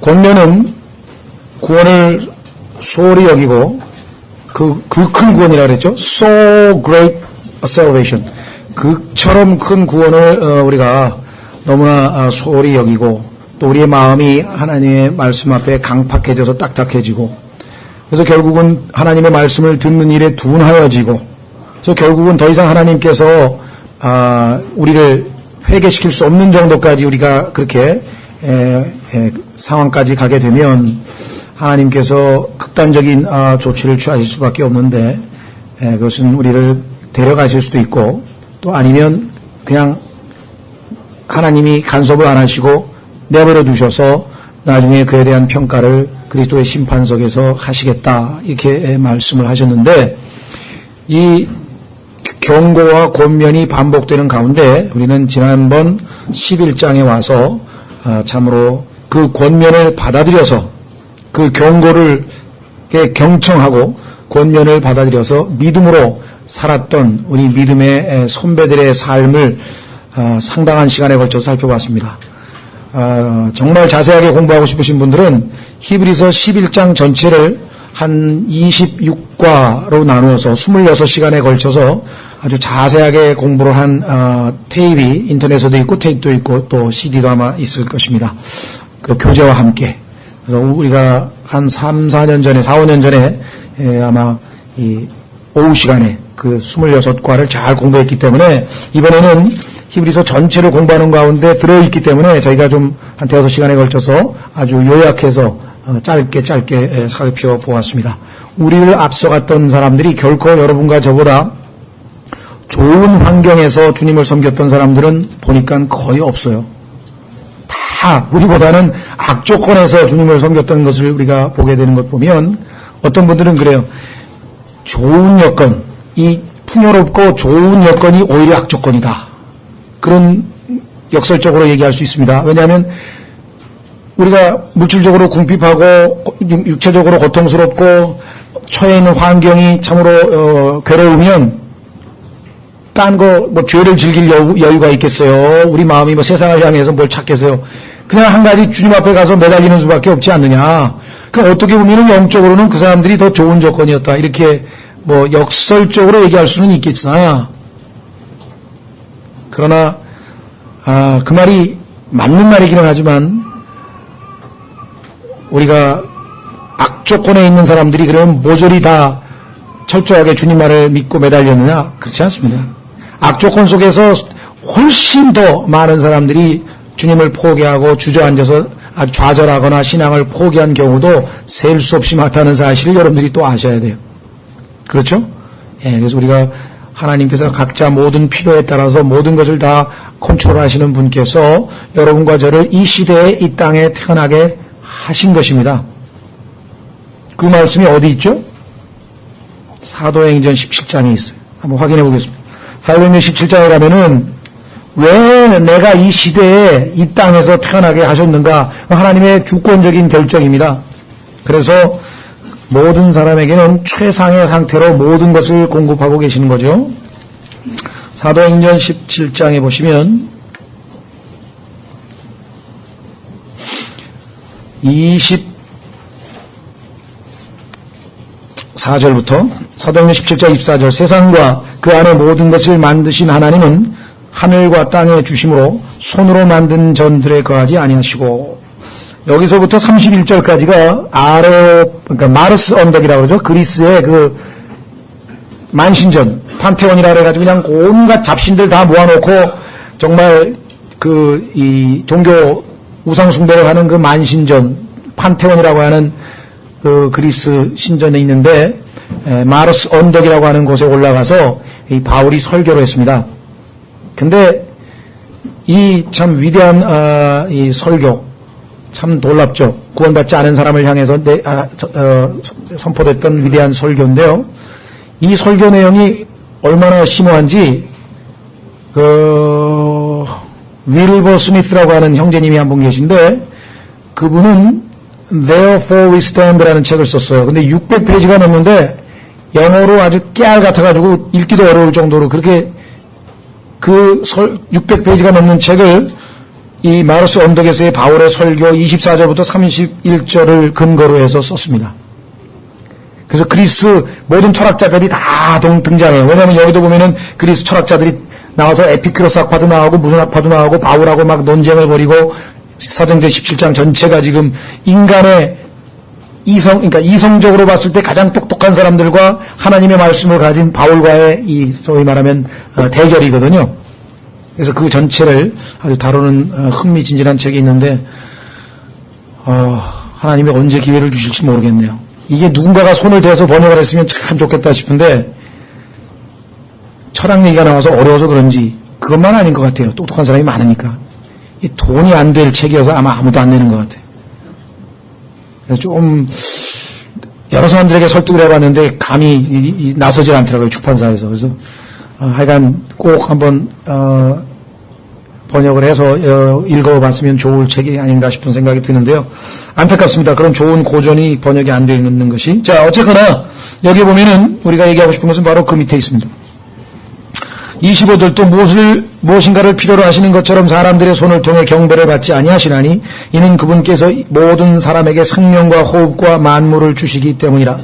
권면은 구원을 소홀히 여기고 그 큰 구원이라 그랬죠. So great salvation. 그처럼 큰 구원을 우리가 너무나 소홀히 여기고 또 우리의 마음이 하나님의 말씀 앞에 강팍해져서 딱딱해지고 그래서 결국은 하나님의 말씀을 듣는 일에 둔하여지고 그래서 결국은 더 이상 하나님께서 우리를 회개시킬 수 없는 정도까지 우리가 그렇게 상황까지 가게 되면 하나님께서 극단적인 조치를 취하실 수밖에 없는데 그것은 우리를 데려가실 수도 있고 또 아니면 그냥 하나님이 간섭을 안 하시고 내버려 두셔서 나중에 그에 대한 평가를 그리스도의 심판석에서 하시겠다 이렇게 말씀을 하셨는데 이 경고와 권면이 반복되는 가운데 우리는 지난번 11장에 와서 참으로 그 권면을 받아들여서 그 경고를 경청하고 권면을 받아들여서 믿음으로 살았던 우리 믿음의 선배들의 삶을 상당한 시간에 걸쳐서 살펴봤습니다. 정말 자세하게 공부하고 싶으신 분들은 히브리서 11장 전체를 한 26과로 나누어서 26시간에 걸쳐서 아주 자세하게 공부를 한 테이프이 인터넷에도 있고 테이프도 있고 또 CD도 아마 있을 것입니다. 그 교재와 함께. 그래서 우리가 한 3, 4년 전에 4, 5년 전에 아마 이 오후 시간에 그 26과를 잘 공부했기 때문에 이번에는 히브리서 전체를 공부하는 가운데 들어있기 때문에 저희가 좀 한 대여섯 시간에 걸쳐서 아주 요약해서 짧게 살펴보았습니다. 우리를 앞서갔던 사람들이 결코 여러분과 저보다 좋은 환경에서 주님을 섬겼던 사람들은 보니까 거의 없어요. 다 우리보다는 악조건에서 주님을 섬겼던 것을 우리가 보게 되는 것 보면 어떤 분들은 그래요. 좋은 여건, 이 풍요롭고 좋은 여건이 오히려 악조건이다. 그런 역설적으로 얘기할 수 있습니다. 왜냐하면 우리가 물질적으로 궁핍하고 육체적으로 고통스럽고 처해 있는 환경이 참으로 괴로우면 딴 거 뭐 죄를 즐길 여유가 있겠어요. 우리 마음이 뭐 세상을 향해서 뭘 찾겠어요. 그냥 한 가지 주님 앞에 가서 매달리는 수밖에 없지 않느냐. 그럼 어떻게 보면 영적으로는 그 사람들이 더 좋은 조건이었다. 이렇게 뭐 역설적으로 얘기할 수는 있겠으나 그러나 그 말이 맞는 말이기는 하지만 우리가 악조건에 있는 사람들이 그러면 모조리 다 철저하게 주님 말을 믿고 매달렸느냐? 그렇지 않습니다. 악조건 속에서 훨씬 더 많은 사람들이 주님을 포기하고 주저앉아서 아주 좌절하거나 신앙을 포기한 경우도 셀 수 없이 많다는 사실을 여러분들이 또 아셔야 돼요. 그렇죠? 예, 그래서 우리가 하나님께서 각자 모든 필요에 따라서 모든 것을 다 컨트롤하시는 분께서 여러분과 저를 이 시대에 이 땅에 태어나게 하신 것입니다. 그 말씀이 어디 있죠? 사도행전 17장에 있어요. 한번 확인해 보겠습니다. 사도행전 17장에 가면은 왜 내가 이 시대에 이 땅에서 태어나게 하셨는가? 하나님의 주권적인 결정입니다. 그래서 모든 사람에게는 최상의 상태로 모든 것을 공급하고 계시는 거죠. 사도행전 17장에 보시면 24절부터 사도행전 17장 24절 세상과 그 안에 모든 것을 만드신 하나님은 하늘과 땅에 주심으로 손으로 만든 전들에 거하지 아니하시고 여기서부터 31절까지가 그러니까 마르스 언덕이라고 그러죠. 그리스의 그 만신전, 판테온이라 그래가지고 그냥 온갖 잡신들 다 모아놓고 정말 이 종교 우상숭배를 하는 그 만신전, 판테온이라고 하는 그 그리스 신전에 있는데 마르스 언덕이라고 하는 곳에 올라가서 이 바울이 설교를 했습니다. 근데 이 참 위대한 이 설교 참 놀랍죠. 구원받지 않은 사람을 향해서 선포됐던 위대한 설교인데요. 이 설교 내용이 얼마나 심오한지 윌버 스미스라고 하는 형제님이 한 분 계신데 그분은 Therefore We Stand라는 책을 썼어요. 근데 600페이지가 넘는데 영어로 아주 깨알 같아가지고 읽기도 어려울 정도로 그렇게 600페이지가 넘는 책을 이 마르스 언덕에서의 바울의 설교 24절부터 31절을 근거로 해서 썼습니다. 그래서 그리스 모든 철학자들이 다 등장해요. 왜냐하면 여기도 보면은 그리스 철학자들이 나와서 에피큐로스 학파도 나오고 무슨 학파도 나오고 바울하고 막 논쟁을 벌이고 사도행전 17장 전체가 지금 인간의 그러니까 이성적으로 봤을 때 가장 똑똑한 사람들과 하나님의 말씀을 가진 바울과의 이 소위 말하면 대결이거든요. 그래서 그 전체를 아주 다루는 흥미진진한 책이 있는데 하나님이 언제 기회를 주실지 모르겠네요. 이게 누군가가 손을 대서 번역을 했으면 참 좋겠다 싶은데 철학 얘기가 나와서 어려워서 그런지 그것만 아닌 것 같아요. 똑똑한 사람이 많으니까. 이 돈이 안 될 책이어서 아마 아무도 안 내는 것 같아요. 그래서 좀 여러 사람들에게 설득을 해봤는데 감히 나서질 않더라고요. 출판사에서. 그래서 하여간 꼭 한번 번역을 해서 읽어봤으면 좋을 책이 아닌가 싶은 생각이 드는데요. 안타깝습니다. 그런 좋은 고전이 번역이 안 되어 있는 것이. 자, 어쨌거나 여기 보면은 우리가 얘기하고 싶은 것은 바로 그 밑에 있습니다. 25절 또 무엇인가를 필요로 하시는 것처럼 사람들의 손을 통해 경배를 받지 아니하시나니 이는 그분께서 모든 사람에게 생명과 호흡과 만물을 주시기 때문이라.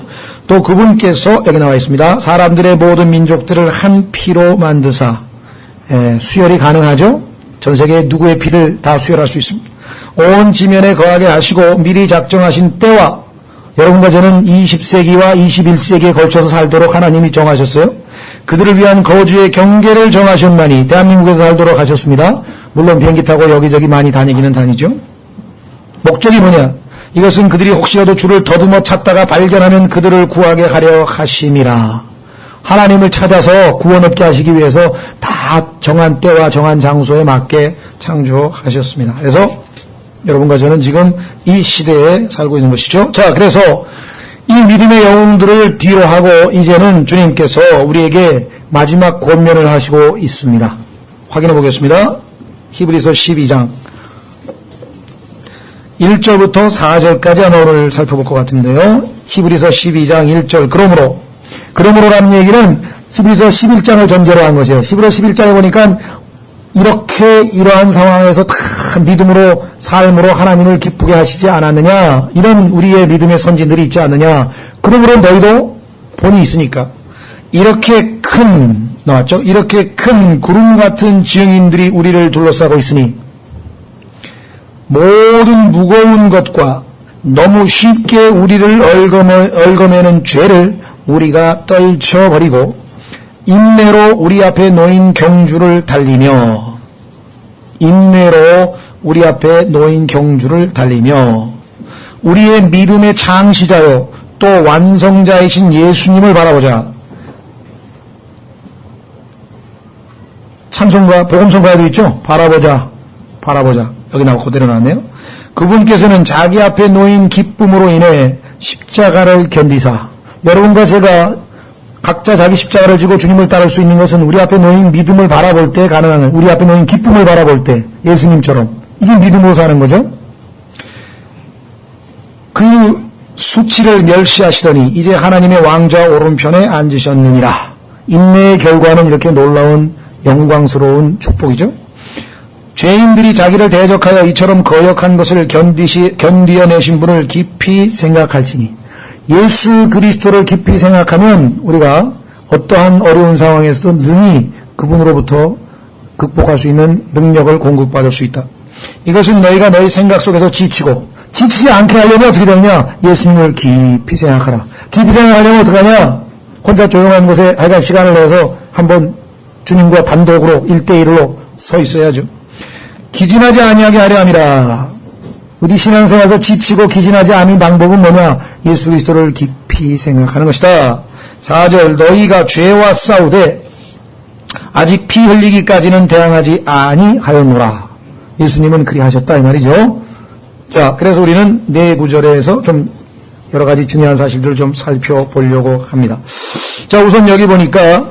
또 그분께서 여기 나와 있습니다. 사람들의 모든 민족들을 한 피로 만드사. 수혈이 가능하죠? 전 세계 누구의 피를 다 수혈할 수 있습니다. 온 지면에 거하게 하시고 미리 작정하신 때와 여러분과 저는 20세기와 21세기에 걸쳐서 살도록 하나님이 정하셨어요. 그들을 위한 거주의 경계를 정하셨나니 대한민국에서 살도록 하셨습니다. 물론 비행기 타고 여기저기 많이 다니기는 다니죠. 목적이 뭐냐? 이것은 그들이 혹시라도 주를 더듬어 찾다가 발견하면 그들을 구하게 하려 하심이라. 하나님을 찾아서 구원 얻게 하시기 위해서 다 정한 때와 정한 장소에 맞게 창조하셨습니다. 그래서 여러분과 저는 지금 이 시대에 살고 있는 것이죠. 자, 그래서 이 믿음의 영웅들을 뒤로 하고 이제는 주님께서 우리에게 마지막 권면을 하시고 있습니다. 확인해 보겠습니다. 히브리서 12장 1절부터 4절까지 아마 오늘 살펴볼 것 같은데요. 히브리서 12장 1절 그러므로라는 얘기는 히브리서 11장을 전제로 한 것이에요. 히브리서 11장에 보니까 이렇게 이러한 상황에서 다 믿음으로 삶으로 하나님을 기쁘게 하시지 않았느냐, 이런 우리의 믿음의 선진들이 있지 않느냐. 그러므로 너희도 본이 있으니까 이렇게 큰 나왔죠. 이렇게 큰 구름 같은 증인들이 우리를 둘러싸고 있으니 모든 무거운 것과 너무 쉽게 우리를 얽어매는 죄를 우리가 떨쳐버리고 인내로 우리 앞에 놓인 경주를 달리며 우리의 믿음의 창시자요 또 완성자이신 예수님을 바라보자. 찬송가 복음성가에도 있죠. 바라보자. 여기 나와 그대로 나왔네요. 그분께서는 자기 앞에 놓인 기쁨으로 인해 십자가를 견디사. 여러분과 제가 각자 자기 십자가를 지고 주님을 따를 수 있는 것은 우리 앞에 놓인 믿음을 바라볼 때 가능한, 우리 앞에 놓인 기쁨을 바라볼 때 예수님처럼. 이게 믿음으로 사는 거죠. 그 수치를 멸시하시더니 이제 하나님의 왕좌 오른편에 앉으셨느니라. 인내의 결과는 이렇게 놀라운 영광스러운 축복이죠. 죄인들이 자기를 대적하여 이처럼 거역한 것을 견디어내신 분을 깊이 생각할지니. 예수 그리스도를 깊이 생각하면 우리가 어떠한 어려운 상황에서도 능히 그분으로부터 극복할 수 있는 능력을 공급받을 수 있다. 이것은 너희가 너희 생각 속에서 지치지 않게 하려면 어떻게 되느냐? 예수님을 깊이 생각하라. 깊이 생각하려면 어떻게 하냐? 혼자 조용한 곳에 하여간 시간을 내서 한번 주님과 단독으로 1대1로 서 있어야죠. 기진하지 아니하게 하려 함이라. 우리 신앙생활에서 지치고 기진하지 않을 방법은 뭐냐? 예수 그리스도를 깊이 생각하는 것이다. 4절 너희가 죄와 싸우되 아직 피 흘리기까지는 대항하지 아니하였노라. 예수님은 그리하셨다 이 말이죠. 자, 그래서 우리는 네 구절에서 좀 여러 가지 중요한 사실들을 좀 살펴보려고 합니다. 자, 우선 여기 보니까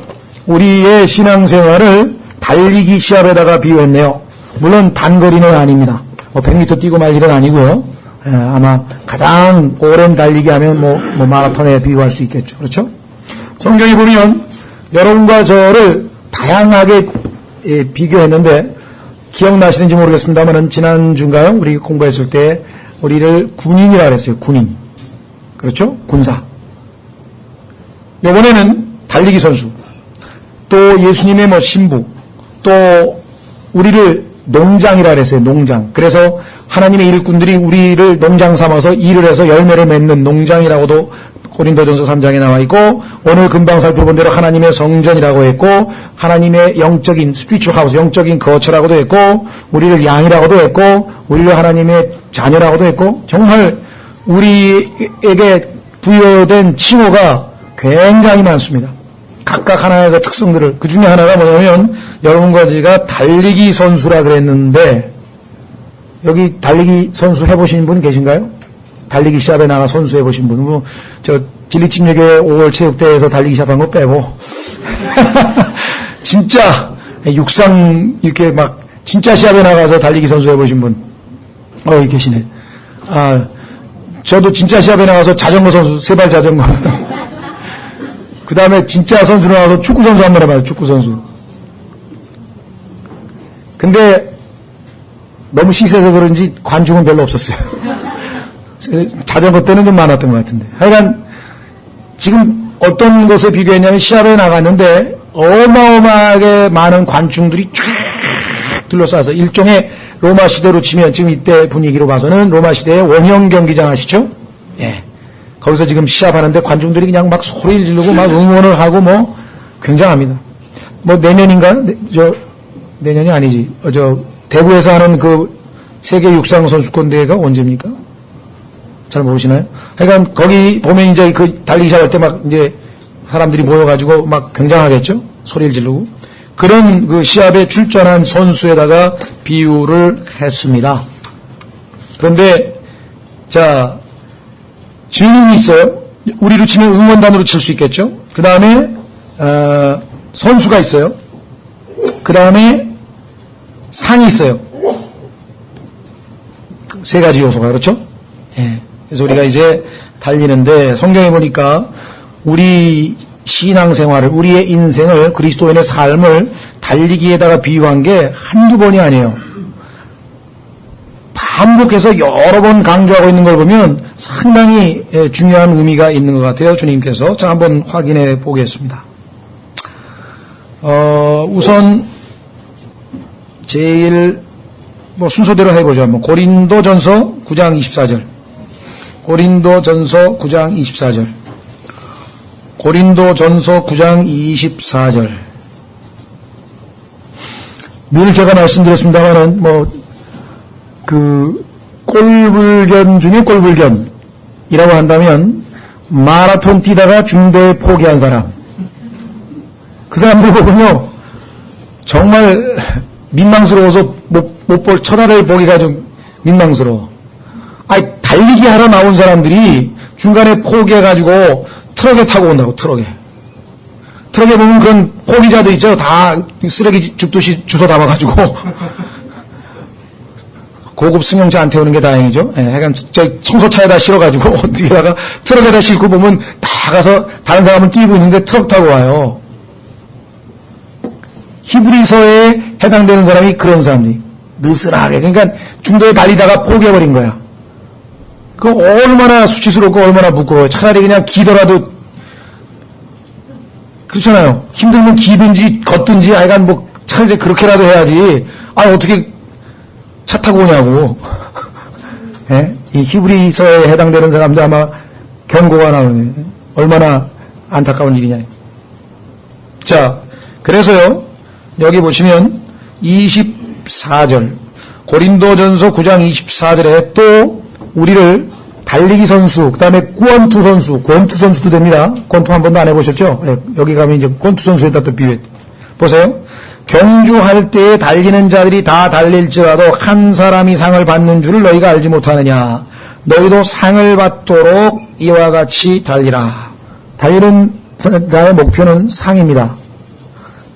우리의 신앙생활을 달리기 시합에다가 비유했네요. 물론 단거리는 아닙니다. 100m 뛰고 말 일은 아니고요. 아마 가장 오랜 달리기 하면 뭐 마라톤에 비유할 수 있겠죠. 그렇죠? 성경에 보면 여러분과 저를 다양하게 비교했는데 기억나시는지 모르겠습니다만 지난주인가요? 우리 공부했을 때 우리를 군인이라 그랬어요. 군인. 그렇죠? 군사. 이번에는 달리기 선수. 또 예수님의 뭐 신부. 또 우리를 농장이라 그랬어요. 농장. 그래서 하나님의 일꾼들이 우리를 농장 삼아서 일을 해서 열매를 맺는 농장이라고도 고린도전서 3장에 나와 있고, 오늘 금방 살펴본 대로 하나님의 성전이라고 했고, 하나님의 영적인 스피리추얼 하우스, 영적인 거처라고도 했고, 우리를 양이라고도 했고, 우리를 하나님의 자녀라고도 했고, 정말 우리에게 부여된 칭호가 굉장히 많습니다. 각각 하나의 그 특성들을, 그 중에 하나가 뭐냐면 여러분과 제가 달리기 선수라 그랬는데, 여기 달리기 선수 해보신 분 계신가요? 달리기 시합에 나가 선수 해보신 분, 뭐, 진리침례교회 5월 체육대회에서 달리기 시합한 거 빼고, 진짜, 육상, 이렇게 막, 진짜 시합에 나가서 달리기 선수 해보신 분, 여기 계시네. 저도 진짜 시합에 나가서 자전거 선수, 세발 자전거. 그 다음에 진짜 선수로 나와서 축구 선수 한번 해봐요, 축구 선수. 근데, 너무 시세서 그런지 관중은 별로 없었어요. 자전거 때는 좀 많았던 것 같은데. 하여간 지금 어떤 것에 비교했냐면 시합에 나갔는데 어마어마하게 많은 관중들이 쫙 둘러싸서 일종의 로마 시대로 치면 지금 이때 분위기로 봐서는 로마 시대의 원형 경기장 아시죠? 예. 거기서 지금 시합하는데 관중들이 그냥 막 소리를 지르고 막 응원을 하고 뭐 굉장합니다. 뭐 내년인가? 내년이 아니지. 대구에서 하는 그 세계 육상 선수권 대회가 언제입니까? 잘 모르시나요? 하여간 거기 보면 이제 그 달리기 시합할 때 막 이제 사람들이 모여가지고 막 굉장하겠죠? 소리를 지르고. 그런 그 시합에 출전한 선수에다가 비유를 했습니다. 그런데, 자, 증인이 있어요. 우리로 치면 응원단으로 칠 수 있겠죠? 그 다음에, 선수가 있어요. 그 다음에 상이 있어요. 세 가지 요소가, 그렇죠? 예. 그래서 우리가 이제 달리는데 성경에 보니까 우리 신앙생활을, 우리의 인생을, 그리스도인의 삶을 달리기에다가 비유한 게 한두 번이 아니에요. 반복해서 여러 번 강조하고 있는 걸 보면 상당히 중요한 의미가 있는 것 같아요. 주님께서. 자, 한번 확인해 보겠습니다. 우선 제일 순서대로 해보죠. 고린도전서 9장 24절. 고린도전서 9장 24절. 고린도전서 9장 24절. 늘 제가 말씀드렸습니다만은 꼴불견 중에 꼴불견이라고 한다면 마라톤 뛰다가 중도에 포기한 사람. 그 사람들 보면요, 정말 민망스러워서 못 볼, 천하를 보기가 좀 민망스러워. 달리기 하러 나온 사람들이 중간에 포기해가지고 트럭에 타고 온다고, 트럭에. 트럭에 보면 그런 포기자들 있죠? 다 쓰레기 줍듯이 주워 담아가지고. 고급 승용차 안 태우는 게 다행이죠. 예, 하여간 청소차에다 실어가지고 뒤에다가 트럭에다 싣고 보면 다 가서 다른 사람은 뛰고 있는데 트럭 타고 와요. 히브리서에 해당되는 사람이 그런 사람이 느슨하게, 그러니까 중도에 달리다가 포기해버린 거야. 그 얼마나 수치스럽고 얼마나 부끄러워요. 차라리 그냥 기더라도, 그렇잖아요. 힘들면 기든지 걷든지 하여간 차라리 그렇게라도 해야지. 어떻게 차 타고 오냐고. 예? 이 히브리서에 해당되는 사람도 아마 경고가 나오네. 얼마나 안타까운 일이냐. 자, 그래서요, 여기 보시면 24절, 고린도전서 9장 24절에 또 우리를 달리기 선수, 그 다음에 권투 선수도 됩니다. 권투 한 번도 안 해보셨죠? 네, 여기 가면 이제 권투 선수에다 또 비유해. 보세요. 경주할 때에 달리는 자들이 다 달릴지라도 한 사람이 상을 받는 줄을 너희가 알지 못하느냐. 너희도 상을 받도록 이와 같이 달리라. 달리는 자의 목표는 상입니다.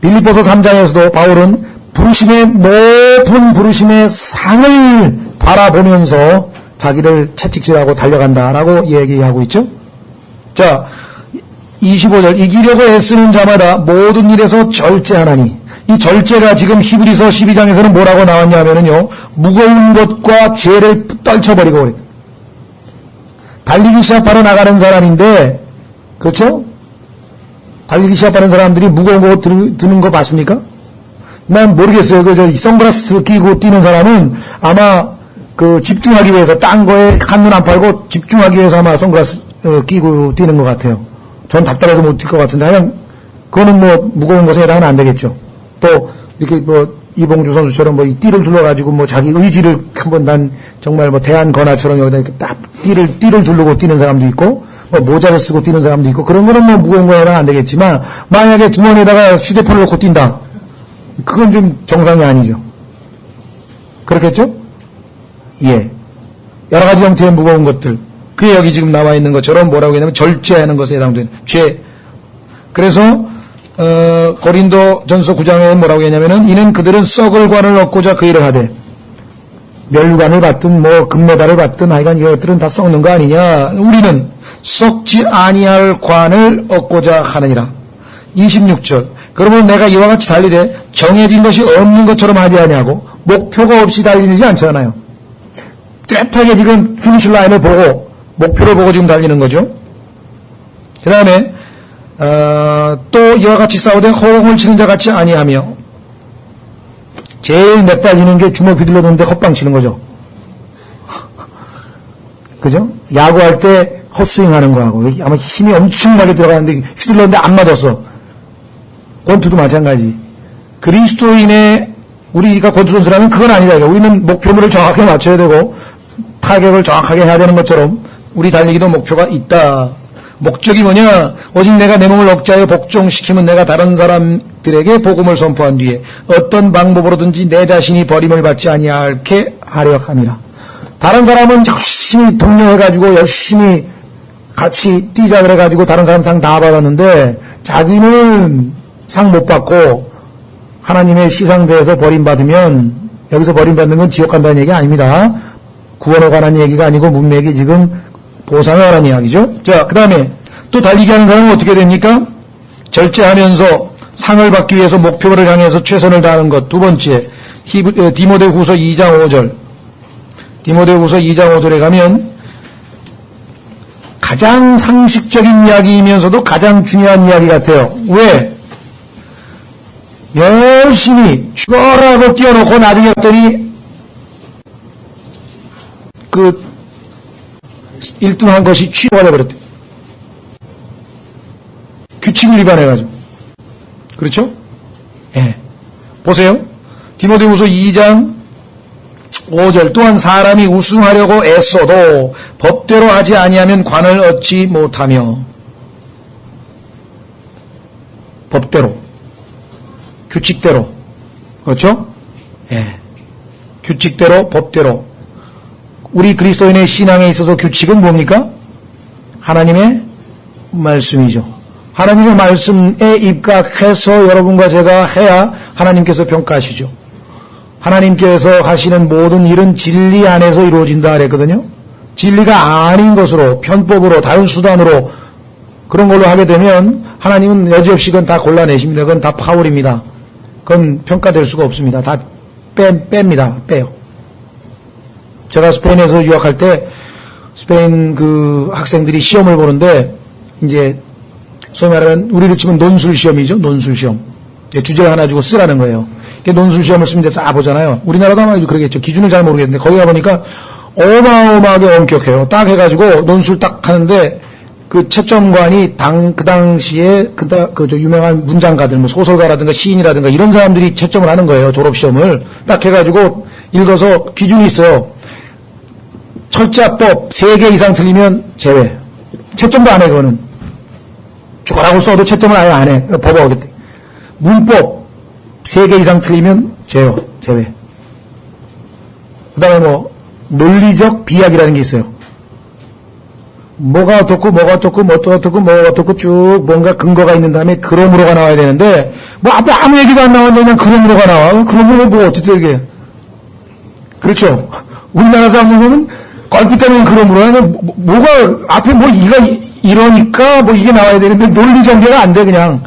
빌립보서 3장에서도 바울은 높은 부르심의 상을 바라보면서 자기를 채찍질하고 달려간다라고 얘기하고 있죠. 자, 25절 이기려고 애쓰는 자마다 모든 일에서 절제하나니 이 절제가 지금 히브리서 12장에서는 뭐라고 나왔냐 하면은요 무거운 것과 죄를 떨쳐버리고 그랬다. 달리기 시합하러 나가는 사람인데 그렇죠? 달리기 시합하는 사람들이 무거운 거 드는 거 봤습니까? 난 모르겠어요. 저 선글라스 끼고 뛰는 사람은 아마 그 집중하기 위해서 딴 거에 한눈 안 팔고 집중하기 위해서 아마 선글라스 끼고 뛰는 것 같아요. 전 답답해서 못 뛸 것 같은데 하여간 그거는 뭐 무거운 것에 해당은 안 되겠죠. 또 이렇게 뭐 이봉주 선수처럼 뭐 이 띠를 둘러가지고 뭐 자기 의지를 한번 난 정말 뭐 대한 건화처럼 여기다 이렇게 딱 띠를 두르고 뛰는 사람도 있고 뭐 모자를 쓰고 뛰는 사람도 있고 그런 거는 뭐 무거운 거에 해당 안 되겠지만 만약에 주머니에다가 휴대폰을 놓고 뛴다. 그건 좀 정상이 아니죠. 그렇겠죠? 예. 여러 가지 형태의 무거운 것들. 그게 여기 지금 나와 있는 것처럼 뭐라고 했냐면 절제하는 것에 해당되는 죄. 그래서 고린도 전서 9장에 뭐라고 했냐면은 이는 그들은 썩을 관을 얻고자 그 일을 하되 멸관을 받든 뭐 금메달을 받든 하여간 이것들은 다 썩는 거 아니냐. 우리는 썩지 아니할 관을 얻고자 하느니라. 26절. 그러면 내가 이와 같이 달리되 정해진 것이 없는 것처럼 하지 아니하고 목표가 없이 달리지 않잖아요. 뚜렷하게 지금 피니시 라인을 보고 목표를 보고 지금 달리는 거죠. 그 다음에 또 이와 같이 싸우되 허공을 치는 자 같이 아니하며 제일 맥빠지는 게 주먹 휘둘렀는데 헛방 치는 거죠. 그죠? 야구할 때 헛스윙하는 거하고 아마 힘이 엄청나게 들어가는데 휘둘렀는데 안 맞았어. 권투도 마찬가지. 그리스도인의 우리가 권투 선수라면 그건 아니다. 우리는 목표물을 정확하게 맞춰야 되고 타격을 정확하게 해야 되는 것처럼 우리 달리기도 목표가 있다. 목적이 뭐냐? 오직 내가 내 몸을 억제하여 복종시키면 내가 다른 사람들에게 복음을 선포한 뒤에 어떤 방법으로든지 내 자신이 버림을 받지 아니하게 하려 함이라. 다른 사람은 열심히 독려해가지고 열심히 같이 뛰자 그래가지고 다른 사람 상 다 받았는데 자기는 상 못 받고 하나님의 시상대에서 버림받으면 여기서 버림받는 건 지옥 간다는 얘기 아닙니다. 구원에 관한 얘기가 아니고 문맥이 지금 보상에 관한 이야기죠. 자, 그 다음에 또 달리기 하는 사람은 어떻게 됩니까? 절제하면서 상을 받기 위해서 목표를 향해서 최선을 다하는 것. 두 번째, 디모데후서 2장 5절. 디모데후서 2장 5절에 가면 가장 상식적인 이야기이면서도 가장 중요한 이야기 같아요. 왜? 열심히 죽어라고 뛰어놓고 나중에 했더니 그 1등한 것이 취소가 되어버렸대. 규칙을 위반해가지고. 그렇죠? 예. 보세요. 디모데후서 2장 5절. 또한 사람이 우승하려고 애써도 법대로 하지 아니하면 관을 얻지 못하며. 법대로. 규칙대로. 그렇죠? 예. 규칙대로, 법대로. 우리 그리스도인의 신앙에 있어서 규칙은 뭡니까? 하나님의 말씀이죠. 하나님의 말씀에 입각해서 여러분과 제가 해야 하나님께서 평가하시죠. 하나님께서 하시는 모든 일은 진리 안에서 이루어진다 그랬거든요. 진리가 아닌 것으로, 편법으로, 다른 수단으로 그런 걸로 하게 되면 하나님은 여지없이 그건 다 골라내십니다. 그건 다 파울입니다. 그건 평가될 수가 없습니다. 다 뺍니다. 빼요. 제가 스페인에서 유학할 때 스페인 그 학생들이 시험을 보는데 이제 소위 말하면 우리를 치면 논술 시험이죠. 논술 시험. 주제를 하나 주고 쓰라는 거예요. 논술 시험을 쓰면 이제 다 보잖아요. 우리나라도 아마 그러겠죠. 기준을 잘 모르겠는데 거기 가보니까 어마어마하게 엄격해요. 딱 해가지고 논술 딱 하는데 그 채점관이 그 당시에 저 유명한 문장가들, 뭐 소설가라든가 시인이라든가 이런 사람들이 채점을 하는 거예요. 졸업시험을 딱 해가지고 읽어서 기준이 있어요. 철자법 3개 이상 틀리면 제외. 채점도 안 해, 그거는. 죽어라고 써도 채점을 아예 안 해. 법에 어겼대. 문법 3개 이상 틀리면 제외. 그 다음에 뭐, 논리적 비약이라는 게 있어요. 뭐가 어떻고 쭉 뭔가 근거가 있는 다음에 그러므로가 나와야 되는데, 뭐 앞에 아무 얘기도 안 나오는데 그냥 그러므로가 나와. 그러므로 뭐 어쨌든 이게. 그렇죠. 우리나라 사람들 보면 껄핏하면 그러므로 뭐가 앞에 뭐 이러니까 뭐 이게 나와야 되는데 논리 전개가 안 돼. 그냥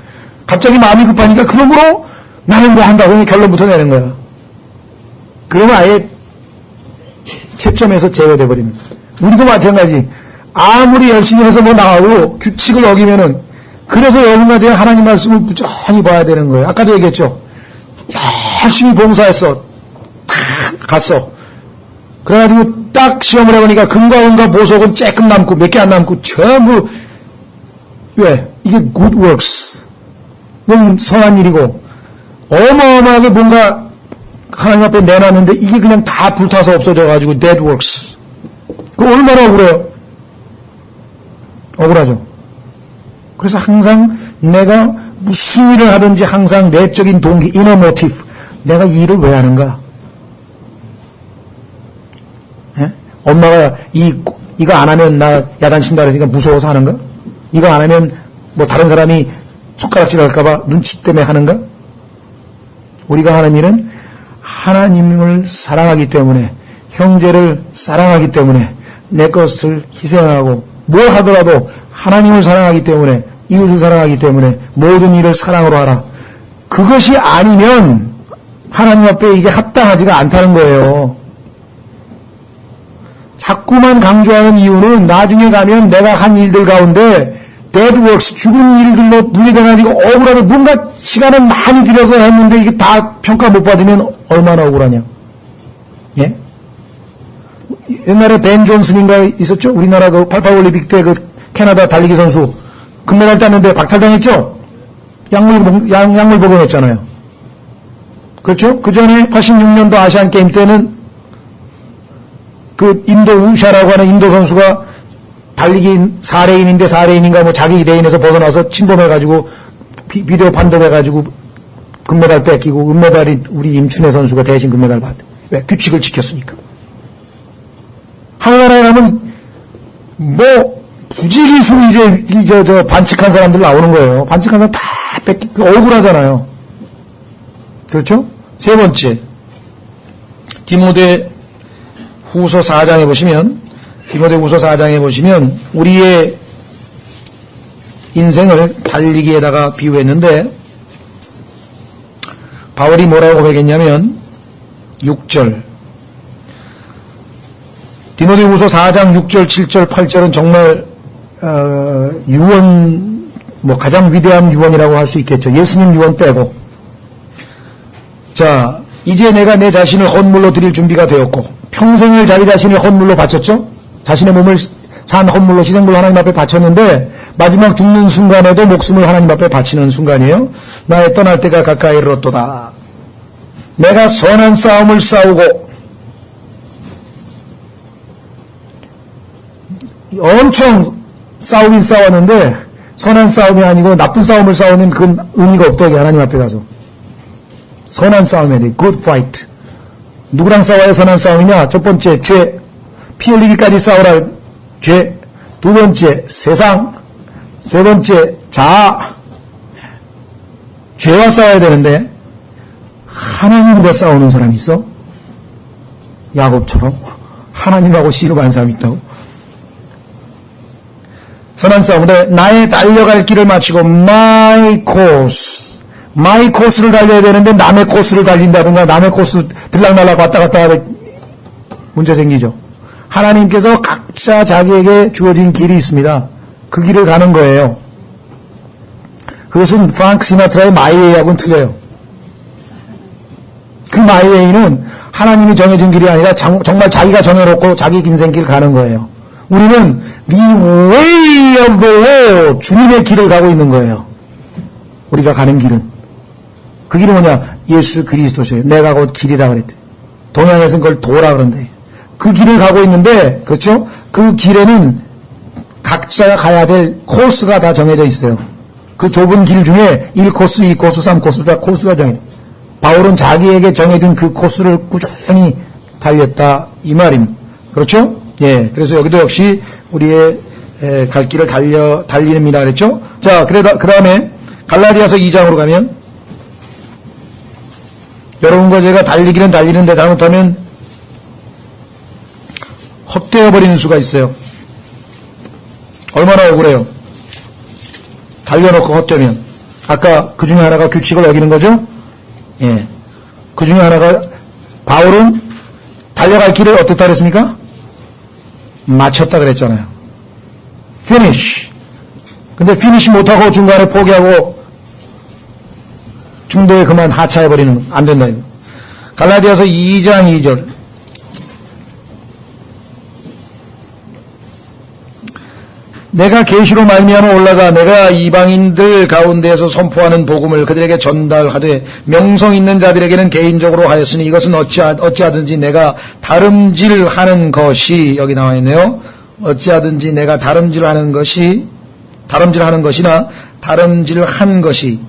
갑자기 마음이 급하니까 그러므로 나는 뭐 한다고 그냥 결론부터 내는 거야. 그러면 아예 채점에서 제외돼 버리는 거야. 우리도 마찬가지. 아무리 열심히 해서 뭐 나가고 규칙을 어기면은 그래서 여러분과 제가 하나님 말씀을 부지런히 봐야 되는 거예요. 아까도 얘기했죠. 열심히 봉사했어. 탁 갔어. 그래가지고 딱 시험을 해보니까 금과 은과 보석은 쬐끔 남고 몇 개 안 남고 전부 왜? 이게 good works. 이건 선한 일이고 어마어마하게 뭔가 하나님 앞에 내놨는데 이게 그냥 다 불타서 없어져가지고 dead works. 그거 얼마나 억울해요? 억울하죠. 그래서 항상 내가 무슨 일을 하든지 항상 내적인 동기, inner motive. 내가 이 일을 왜 하는가? 예? 엄마가 이거 안 하면 나 야단친다 그러니까 무서워서 하는가? 이거 안 하면 뭐 다른 사람이 손가락질 할까봐 눈치 때문에 하는가? 우리가 하는 일은 하나님을 사랑하기 때문에, 형제를 사랑하기 때문에, 내 것을 희생하고, 뭘 하더라도 하나님을 사랑하기 때문에, 이웃을 사랑하기 때문에 모든 일을 사랑으로 하라. 그것이 아니면 하나님 앞에 이게 합당하지가 않다는 거예요. 자꾸만 강조하는 이유는 나중에 가면 내가 한 일들 가운데 dead works, 죽은 일들로 분리돼가지고 억울하게 뭔가 시간을 많이 들여서 했는데 이게 다 평가 못 받으면 얼마나 억울하냐. 예? 옛날에 벤 존슨인가 있었죠? 우리나라 그 88 올림픽 때 그 캐나다 달리기 선수 금메달 땄는데 박탈당했죠? 약물 복용했잖아요. 그렇죠? 그 전에 86년도 아시안 게임 때는 그 인도 우샤라고 하는 인도 선수가 달리기 4레인인데 4레인인가 뭐 자기 레인에서 벗어나서 침범해가지고 비디오 판독해가지고 금메달 뺏기고 은메달이 우리 임춘혜 선수가 대신 금메달 받아. 왜? 규칙을 지켰으니까. 하늘나라에 가면 뭐 부지기수 이제 저 반칙한 사람들 나오는 거예요. 반칙한 사람 다 뺏기 억울하잖아요. 그렇죠? 세 번째, 디모데 후서 4장에 보시면 우리의 인생을 달리기에다가 비유했는데 바울이 뭐라고 고백했냐면 6절 디모데 후서 4장 6절 7절 8절은 정말 유언 뭐 가장 위대한 유언이라고 할 수 있겠죠. 예수님 유언 빼고 자 이제 내가 내 자신을 헌물로 드릴 준비가 되었고 평생을 자기 자신을 헌물로 바쳤죠. 자신의 몸을 산 헌물로 희생물로 하나님 앞에 바쳤는데 마지막 죽는 순간에도 목숨을 하나님 앞에 바치는 순간이에요. 나의 떠날 때가 가까이 이르렀도다. 내가 선한 싸움을 싸우고 엄청 싸우긴 싸웠는데 선한 싸움이 아니고 나쁜 싸움을 싸우는 그건 의미가 없다. 하나님 앞에 가서 선한 싸움해야 돼. good fight. 누구랑 싸워야 선한 싸움이냐? 첫 번째 죄, 피 흘리기까지 싸우라. 죄. 두 번째 세상. 세 번째 자아. 죄와 싸워야 되는데 하나님과 싸우는 사람이 있어? 야곱처럼 하나님하고 씨름하는 사람이 있다고? 선한 싸움인데 나의 달려갈 길을 마치고 my course를 달려야 되는데 남의 코스를 달린다든가 남의 코스 들락날락 왔다 갔다 하다 문제 생기죠. 하나님께서 각자 자기에게 주어진 길이 있습니다. 그 길을 가는 거예요. 그것은 프랑크 시나트라의 마이웨이하고는 틀려요. 그 마이웨이는 하나님이 정해준 길이 아니라 정말 자기가 정해놓고 자기 인생길 가는 거예요. 우리는 the way of the Lord, 주님의 길을 가고 있는 거예요. 우리가 가는 길은. 그 길은 뭐냐? 예수 그리스도세요. 내가 곧 길이라 그랬대. 동양에서는 그걸 도라 그런데. 그 길을 가고 있는데, 그렇죠? 그 길에는 각자가 가야 될 코스가 다 정해져 있어요. 그 좁은 길 중에 1코스, 2코스, 3코스 다 코스가 정해져. 바울은 자기에게 정해준 그 코스를 꾸준히 달렸다 이 말입니다. 그렇죠? 예. 그래서 여기도 역시 우리의 갈 길을 달리는이라 그랬죠? 자, 그 다음에 갈라디아서 2장으로 가면 여러분과 제가 달리기는 달리는데 잘못하면 헛되어 버리는 수가 있어요. 얼마나 억울해요. 달려놓고 헛되면. 아까 그 중에 하나가 규칙을 어기는 거죠? 예. 그 중에 하나가 바울은 달려갈 길을 어떻다 그랬습니까? 마쳤다 그랬잖아요. finish. 근데 finish 못하고 중간에 포기하고 중도에 그만 하차해버리는 안 된다 이거. 갈라디아서 2장 2절. 내가 계시로 말미암아 올라가 내가 이방인들 가운데에서 선포하는 복음을 그들에게 전달하되 명성 있는 자들에게는 개인적으로 하였으니 이것은 어찌하든지 내가 다름질하는 것이 여기 나와 있네요. 어찌하든지 내가 다름질하는 것이나 다름질한 것이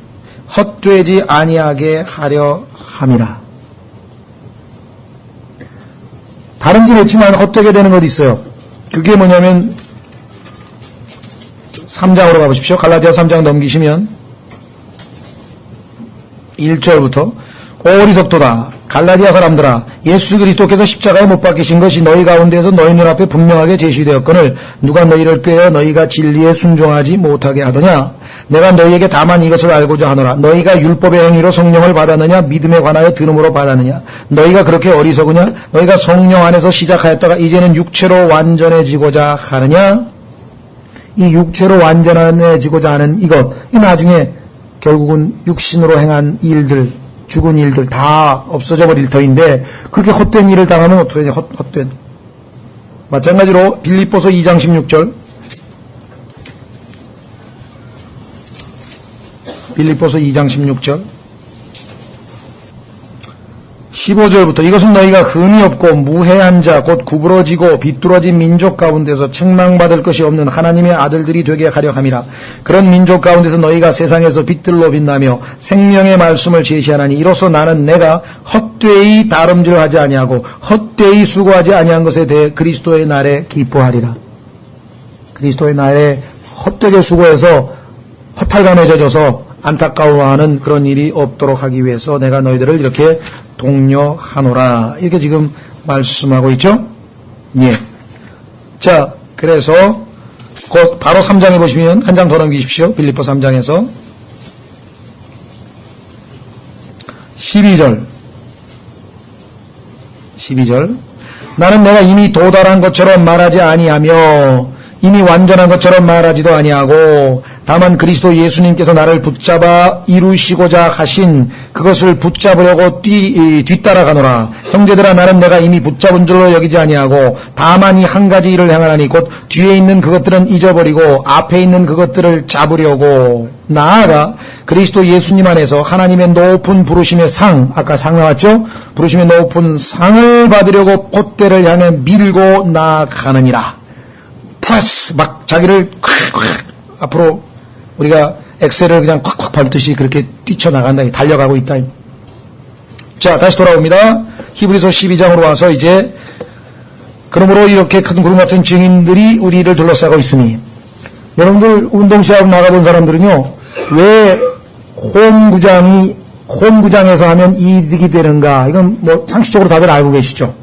헛되지 아니하게 하려 함이라. 다름질했지만 헛되게 되는 것이 있어요. 그게 뭐냐면 3장으로 가보십시오. 갈라디아 3장 넘기시면 1절부터 어리석도다. 갈라디아 사람들아, 예수 그리스도께서 십자가에 못 박히신 것이 너희 가운데에서 너희 눈앞에 분명하게 제시되었거늘 누가 너희를 꾀어 너희가 진리에 순종하지 못하게 하더냐. 내가 너희에게 다만 이것을 알고자 하노라. 너희가 율법의 행위로 성령을 받았느냐 믿음에 관하여 들음으로 받았느냐. 너희가 그렇게 어리석으냐. 너희가 성령 안에서 시작하였다가 이제는 육체로 완전해지고자 하느냐. 이 육체로 완전해지고자 하는 이것, 이 나중에 결국은 육신으로 행한 일들, 죽은 일들 다 없어져 버릴 터인데 그렇게 헛된 일을 당하면 어떻게 되냐. 헛된. 마찬가지로 빌립보서 2장 16절. 빌립보서 2장 16절. 15절부터 이것은 너희가 흠이 없고 무해한 자 곧 구부러지고 비뚤어진 민족 가운데서 책망받을 것이 없는 하나님의 아들들이 되게 하려 함이라. 그런 민족 가운데서 너희가 세상에서 빛들로 빛나며 생명의 말씀을 제시하나니 이로써 나는 내가 헛되이 다름질하지 아니하고 헛되이 수고하지 아니한 것에 대해 그리스도의 날에 기뻐하리라. 그리스도의 날에 헛되게 수고해서 허탈감에 젖어서 안타까워하는 그런 일이 없도록 하기 위해서 내가 너희들을 이렇게 독려하노라. 이렇게 지금 말씀하고 있죠? 예. 자, 그래서 바로 3장에 보시면 한 장 더 넘기십시오. 빌립보 3장에서 12절. 나는 내가 이미 도달한 것처럼 말하지 아니하며 이미 완전한 것처럼 말하지도 아니하고 다만 그리스도 예수님께서 나를 붙잡아 이루시고자 하신 그것을 붙잡으려고 뒤따라가노라. 형제들아, 나는 내가 이미 붙잡은 줄로 여기지 아니하고 다만 이 한 가지 일을 행하나니 곧 뒤에 있는 그것들은 잊어버리고 앞에 있는 그것들을 잡으려고 나아가 그리스도 예수님 안에서 하나님의 높은 부르심의 상, 아까 상 나왔죠? 부르심의 높은 상을 받으려고 콧대를 향해 밀고 나아가느니라. 프레스, 막 자기를 앞으로 우리가 엑셀을 그냥 콱콱 밟듯이 그렇게 뛰쳐나간다. 달려가고 있다. 자, 다시 돌아옵니다. 히브리서 12장으로 와서 이제 그러므로 이렇게 큰 구름 같은 증인들이 우리를 둘러싸고 있으니 여러분들 운동시합 나가본 사람들은요. 왜 홈구장에서 하면 이득이 되는가. 이건 뭐 상식적으로 다들 알고 계시죠.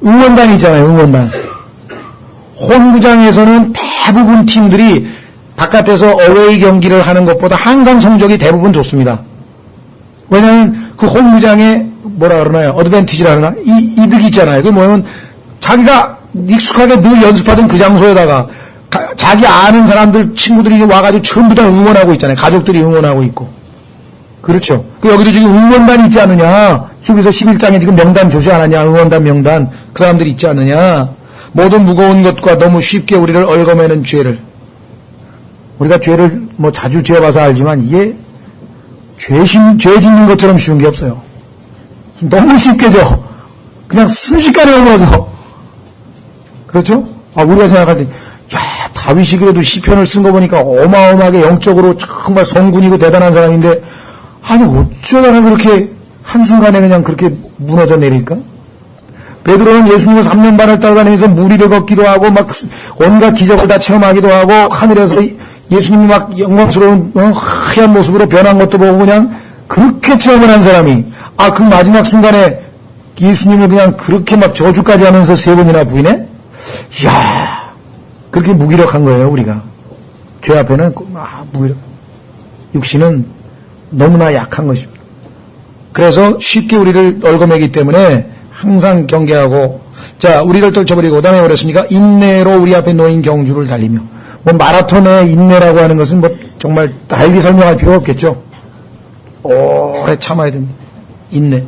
응원단이 있잖아요. 응원단. 홈구장에서는 대부분 팀들이 바깥에서 어웨이 경기를 하는 것보다 항상 성적이 대부분 좋습니다. 왜냐하면 그 홈구장에 뭐라 그러나요? 어드밴티지라 그러나? 이득이 있잖아요. 그게 뭐냐면 자기가 익숙하게 늘 연습하던 그 장소에다가 자기 아는 사람들, 친구들이 와가지고 전부 다 응원하고 있잖아요. 가족들이 응원하고 있고. 그렇죠. 여기도 지금 응원단이 있지 않느냐? 히브리서 11장에 지금 명단 조시 안 하냐? 응원단 명단. 그 사람들이 있지 않느냐? 모든 무거운 것과 너무 쉽게 우리를 얽어매는 죄를. 우리가 죄를 뭐 자주 지어봐서 알지만 이게 죄 짓는 것처럼 쉬운 게 없어요. 너무 쉽게 져. 그냥 순식간에 넘어져. 그렇죠? 우리가 생각할 때, 다윗이 그래도 시편을 쓴 거 보니까 어마어마하게 영적으로 정말 성군이고 대단한 사람인데, 어쩌다가 그렇게 한순간에 그냥 그렇게 무너져 내릴까? 베드로는 예수님을 3년 반을 따라다니면서 무리를 걷기도 하고, 막 온갖 기적을 다 체험하기도 하고, 하늘에서 예수님이 막 영광스러운 하얀 모습으로 변한 것도 보고 그냥 그렇게 체험을 한 사람이 그 마지막 순간에 예수님을 그냥 그렇게 막 저주까지 하면서 3번이나 부인해? 이야, 그렇게 무기력한 거예요, 우리가. 죄 앞에는 무기력. 육신은 너무나 약한 것입니다. 그래서 쉽게 우리를 얽어매기 때문에 항상 경계하고, 자, 우리를 떨쳐버리고, 그 다음에 뭐랬습니까? 인내로 우리 앞에 놓인 경주를 달리며. 뭐 마라톤의 인내라고 하는 것은 뭐 정말 달리 설명할 필요가 없겠죠. 오래 참아야 됩니다. 인내.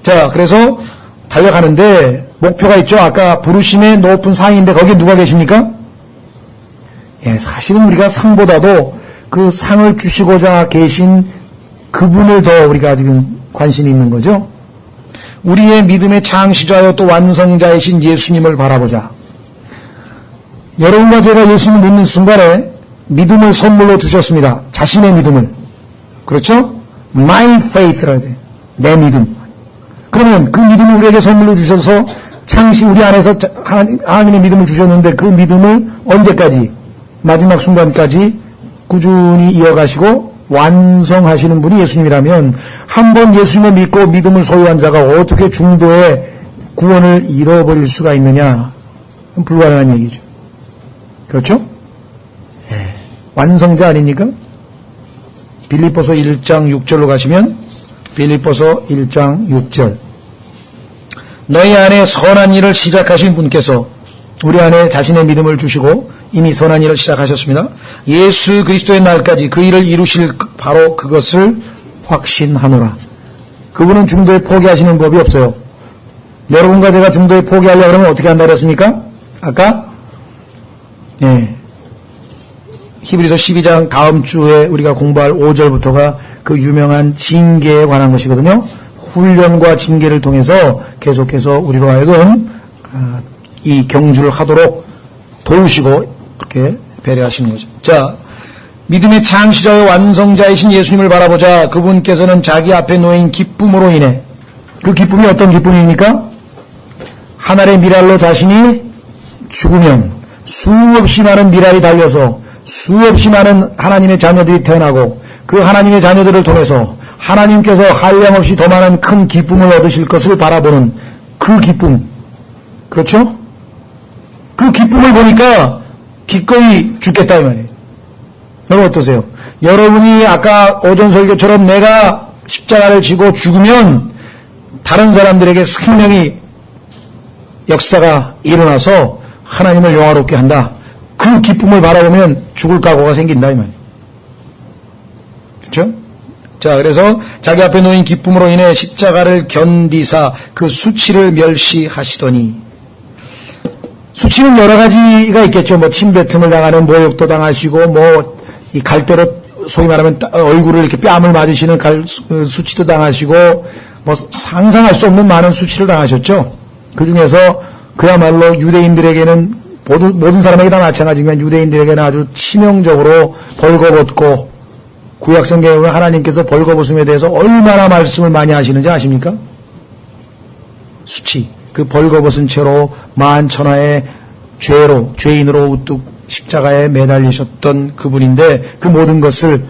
자, 그래서 달려가는데 목표가 있죠. 아까 부르심의 높은 상인데 거기에 누가 계십니까? 예, 사실은 우리가 상보다도 그 상을 주시고자 계신 그분을 더 우리가 지금 관심이 있는 거죠. 우리의 믿음의 창시자여 또 완성자이신 예수님을 바라보자. 여러분과 제가 예수님을 믿는 순간에 믿음을 선물로 주셨습니다. 자신의 믿음을. 그렇죠? My faith라고 해요. 내 믿음. 그러면 그 믿음을 우리에게 선물로 주셔서 창시 우리 안에서 하나님의 믿음을 주셨는데 그 믿음을 언제까지? 마지막 순간까지 꾸준히 이어가시고 완성하시는 분이 예수님이라면 한번 예수님을 믿고 믿음을 소유한 자가 어떻게 중도에 구원을 잃어버릴 수가 있느냐? 불가능한 얘기죠. 그렇죠? 예. 완성자 아닙니까? 빌립보서 1장 6절로 가시면 빌립보서 1장 6절 너희 안에 선한 일을 시작하신 분께서 우리 안에 자신의 믿음을 주시고 이미 선한 일을 시작하셨습니다. 예수 그리스도의 날까지 그 일을 이루실 바로 그것을 확신하노라. 그분은 중도에 포기하시는 법이 없어요. 여러분과 제가 중도에 포기하려고 하면 어떻게 한다 그랬습니까? 아까 예. 히브리서 12장 다음 주에 우리가 공부할 5절부터가 그 유명한 징계에 관한 것이거든요. 훈련과 징계를 통해서 계속해서 우리로 하여금 이 경주를 하도록 도우시고 그렇게 배려하시는 거죠. 자, 믿음의 창시자의 완성자이신 예수님을 바라보자. 그분께서는 자기 앞에 놓인 기쁨으로 인해 그 기쁨이 어떤 기쁨입니까? 하늘의 미랄로 자신이 죽으면 수없이 많은 미랄이 달려서 수없이 많은 하나님의 자녀들이 태어나고 그 하나님의 자녀들을 통해서 하나님께서 한량없이 더 많은 큰 기쁨을 얻으실 것을 바라보는 그 기쁨. 그렇죠? 그 기쁨을 보니까 기꺼이 죽겠다 이 말이에요. 여러분 어떠세요? 여러분이 아까 오전 설교처럼 내가 십자가를 지고 죽으면 다른 사람들에게 생명이 역사가 일어나서 하나님을 영화롭게 한다. 그 기쁨을 바라보면 죽을 각오가 생긴다 이 말이에요. 그렇죠? 자, 그래서 자기 앞에 놓인 기쁨으로 인해 십자가를 견디사 그 수치를 멸시하시더니 수치는 여러 가지가 있겠죠. 뭐 침뱉음을 당하는 모욕도 당하시고 뭐 이 갈대로 소위 말하면 얼굴을 이렇게 뺨을 맞으시는 수치도 당하시고 뭐 상상할 수 없는 많은 수치를 당하셨죠. 그 중에서 그야말로 유대인들에게는 모든 사람에게 다 마찬가지지만 유대인들에게는 아주 치명적으로 벌거벗고 구약성경에 보면 하나님께서 벌거벗음에 대해서 얼마나 말씀을 많이 하시는지 아십니까? 수치. 그 벌거벗은 채로 만천하의 죄인으로 우뚝 십자가에 매달리셨던 그분인데 그 모든 것을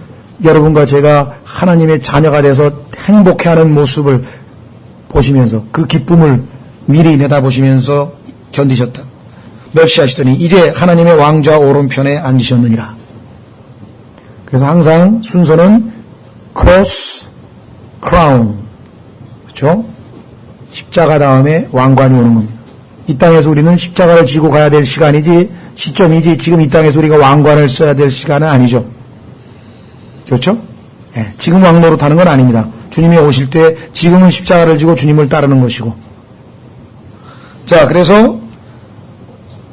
여러분과 제가 하나님의 자녀가 돼서 행복해하는 모습을 보시면서 그 기쁨을 미리 내다보시면서 견디셨다. 멸시하시더니 이제 하나님의 왕좌 오른편에 앉으셨느니라. 그래서 항상 순서는 cross, crown. 그렇죠? 십자가 다음에 왕관이 오는 겁니다. 이 땅에서 우리는 십자가를 지고 가야 될 시점이지 지금 이 땅에서 우리가 왕관을 써야 될 시간은 아니죠. 그렇죠? 네, 지금 왕노릇 하는 건 아닙니다. 주님이 오실 때 지금은 십자가를 지고 주님을 따르는 것이고. 자, 그래서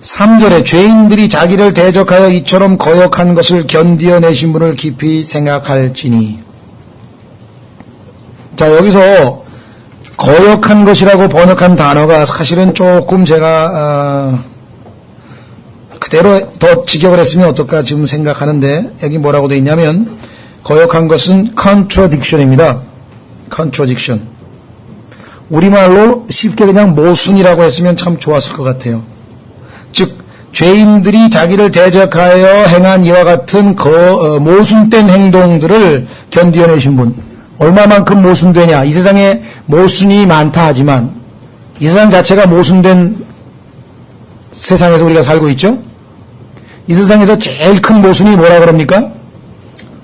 3절에 죄인들이 자기를 대적하여 이처럼 거역한 것을 견디어내신 분을 깊이 생각할지니. 자, 여기서 거역한 것이라고 번역한 단어가 사실은 조금 제가 그대로 더 직역을 했으면 어떨까 지금 생각하는데 여기 뭐라고 되어 있냐면 거역한 것은 contradiction입니다. contradiction. 우리말로 쉽게 그냥 모순이라고 했으면 참 좋았을 것 같아요. 즉 죄인들이 자기를 대적하여 행한 이와 같은 모순된 행동들을 견디어내신 분. 얼마만큼 모순되냐. 이 세상에 모순이 많다 하지만 이 세상 자체가 모순된 세상에서 우리가 살고 있죠. 이 세상에서 제일 큰 모순이 뭐라 그럽니까?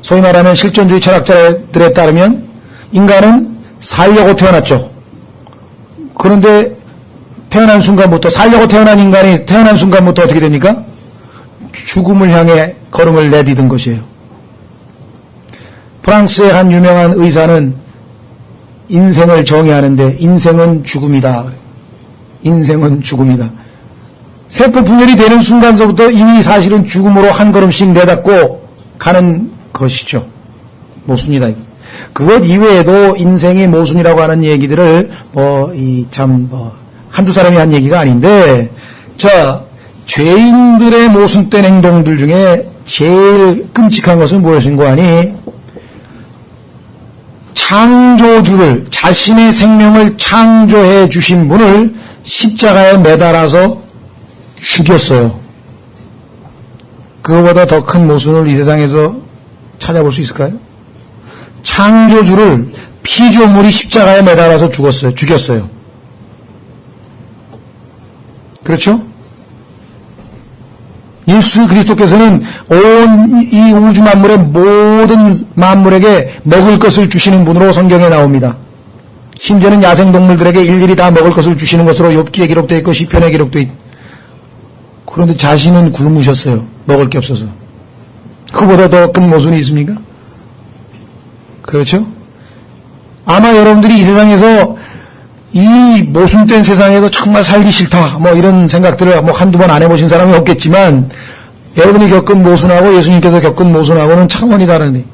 소위 말하는 실존주의 철학자들에 따르면 인간은 살려고 태어났죠. 그런데 태어난 순간부터, 살려고 태어난 인간이 태어난 순간부터 어떻게 됩니까? 죽음을 향해 걸음을 내디딘 것이에요. 프랑스의 한 유명한 의사는 인생을 정의하는데 인생은 죽음이다. 인생은 죽음이다. 세포 분열이 되는 순간서부터 이미 사실은 죽음으로 한 걸음씩 내닫고 가는 것이죠. 모순이다. 그것 이외에도 인생의 모순이라고 하는 얘기들을 한두 사람이 한 얘기가 아닌데, 자, 죄인들의 모순된 행동들 중에 제일 끔찍한 것은 무엇인고 하니, 창조주를, 자신의 생명을 창조해 주신 분을 십자가에 매달아서 죽였어요. 그거보다 더 큰 모순을 이 세상에서 찾아볼 수 있을까요? 창조주를 피조물이 십자가에 매달아서 죽였어요. 그렇죠? 예수 그리스도께서는 온 이 우주 만물의 모든 만물에게 먹을 것을 주시는 분으로 성경에 나옵니다. 심지어는 야생동물들에게 일일이 다 먹을 것을 주시는 것으로 욥기에 기록되어 있고 시편에 기록되어 있고, 그런데 자신은 굶으셨어요. 먹을 게 없어서. 그보다 더 큰 모순이 있습니까? 그렇죠? 아마 여러분들이 이 세상에서, 이 모순된 세상에서 정말 살기 싫다, 이런 생각들을 한두 번 안 해보신 사람이 없겠지만, 여러분이 겪은 모순하고 예수님께서 겪은 모순하고는 차원이 다르네.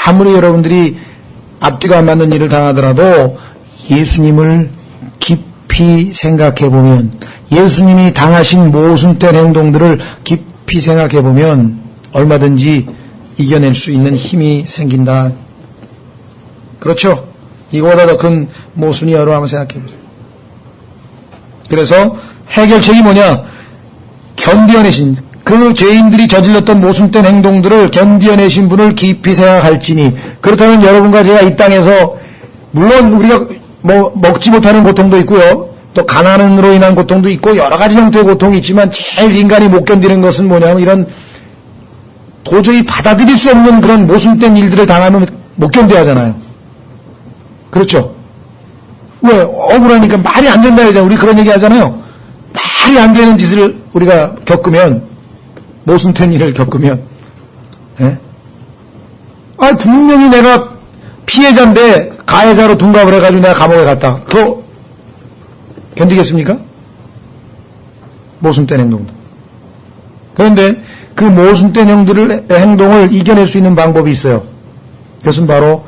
아무리 여러분들이 앞뒤가 안 맞는 일을 당하더라도 예수님을 깊이 생각해보면, 예수님이 당하신 모순된 행동들을 깊이 생각해보면 얼마든지 이겨낼 수 있는 힘이 생긴다. 그렇죠? 이거보다 더 큰 모순이 여러 한번 생각해보세요. 그래서 해결책이 뭐냐? 견디어내신, 그 죄인들이 저질렀던 모순된 행동들을 견디어내신 분을 깊이 생각할지니, 그렇다면 여러분과 제가 이 땅에서 물론 우리가 먹지 못하는 고통도 있고요, 또 가난으로 인한 고통도 있고 여러 가지 형태의 고통이 있지만, 제일 인간이 못 견디는 것은 뭐냐면 이런 도저히 받아들일 수 없는 그런 모순된 일들을 당하면 못 견뎌야 하잖아요. 그렇죠? 왜? 억울하니까 말이 안 된다 하잖아요. 우리 그런 얘기 하잖아요. 말이 안 되는 짓을 우리가 겪으면, 모순된 일을 겪으면, 예? 분명히 내가 피해자인데 가해자로 둔갑을 해가지고 내가 감옥에 갔다. 그거 견디겠습니까? 모순된 행동들. 그런데 그 모순된 행동을 이겨낼 수 있는 방법이 있어요. 그것은 바로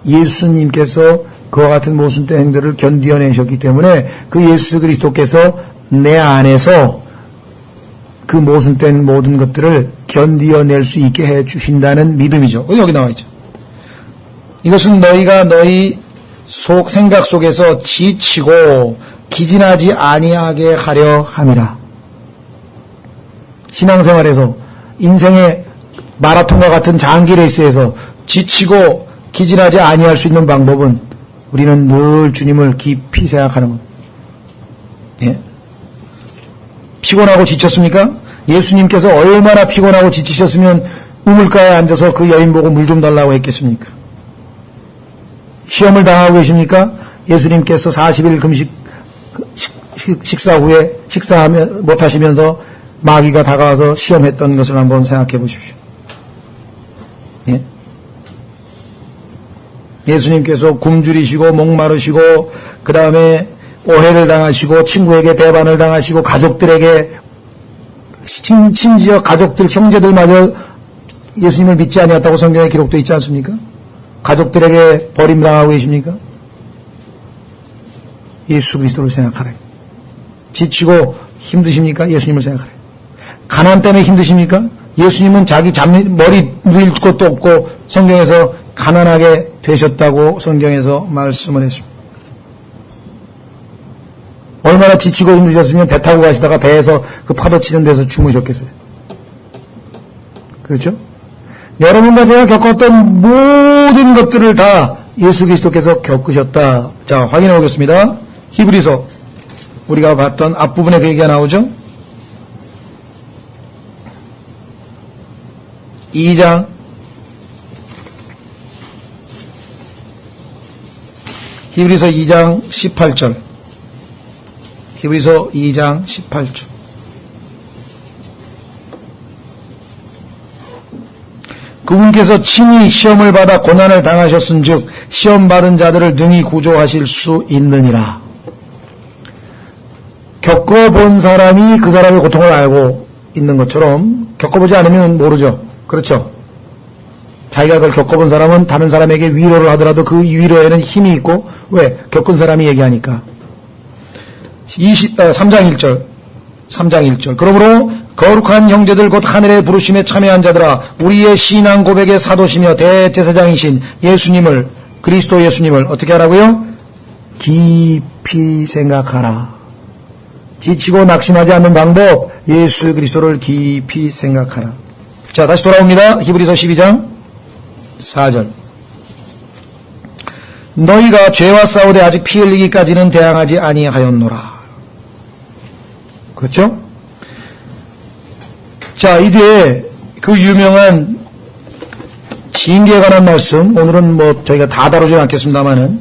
예수님께서 그와 같은 모순된 행동을 견디어내셨기 때문에 그 예수 그리스도께서 내 안에서 그 모순된 모든 것들을 견디어낼 수 있게 해 주신다는 믿음이죠. 여기 나와 있죠. 이것은 너희가 너희 생각 속에서 지치고 기진하지 아니하게 하려 함이라. 신앙생활에서, 인생의 마라톤과 같은 장기 레이스에서 지치고 기진하지 아니할 수 있는 방법은 우리는 늘 주님을 깊이 생각하는 것. 예? 피곤하고 지쳤습니까? 예수님께서 얼마나 피곤하고 지치셨으면 우물가에 앉아서 그 여인 보고 물 좀 달라고 했겠습니까? 시험을 당하고 계십니까? 예수님께서 40일 금식 식사 후에 식사하면 못하시면서 마귀가 다가와서 시험했던 것을 한번 생각해 보십시오. 예? 예수님께서 굶주리시고 목마르시고 그 다음에 오해를 당하시고 친구에게 배반을 당하시고 가족들에게, 심지어 가족들, 형제들마저 예수님을 믿지 아니었다고 성경에 기록되어 있지 않습니까? 가족들에게 버림당하고 계십니까? 예수 그리스도를 생각하라. 지치고 힘드십니까? 예수님을 생각하라. 가난 때문에 힘드십니까? 예수님은 자기 머리 누일 것도 없고 성경에서 가난하게 되셨다고 성경에서 말씀을 했습니다. 얼마나 지치고 힘드셨으면 배 타고 가시다가 배에서 그 파도 치는 데서 주무셨겠어요. 그렇죠? 여러분과 제가 겪었던 모든 것들을 다 예수 그리스도께서 겪으셨다. 자, 확인해 보겠습니다. 히브리서 우리가 봤던 앞부분에 그 얘기가 나오죠? 2장 18절. 히브리서 2장 18절. 그분께서 친히 시험을 받아 고난을 당하셨은즉 시험 받은 자들을 능히 구조하실 수 있느니라. 겪어본 사람이 그 사람의 고통을 알고 있는 것처럼 겪어보지 않으면 모르죠. 그렇죠? 자기가 그걸 겪어본 사람은 다른 사람에게 위로를 하더라도 그 위로에는 힘이 있고, 왜? 겪은 사람이 얘기하니까. 3장 1절. 그러므로 거룩한 형제들 곧 하늘의 부르심에 참여한 자들아, 우리의 신앙 고백의 사도시며 대제사장이신 예수님을, 그리스도 예수님을 어떻게 하라고요? 깊이 생각하라. 지치고 낙심하지 않는 방법, 예수 그리스도를 깊이 생각하라. 자, 다시 돌아옵니다. 히브리서 12장 4절. 너희가 죄와 싸우되 아직 피 흘리기까지는 대항하지 아니하였노라. 그렇죠? 자, 이제 그 유명한 징계에 관한 말씀, 오늘은 뭐 저희가 다 다루지는 않겠습니다만은,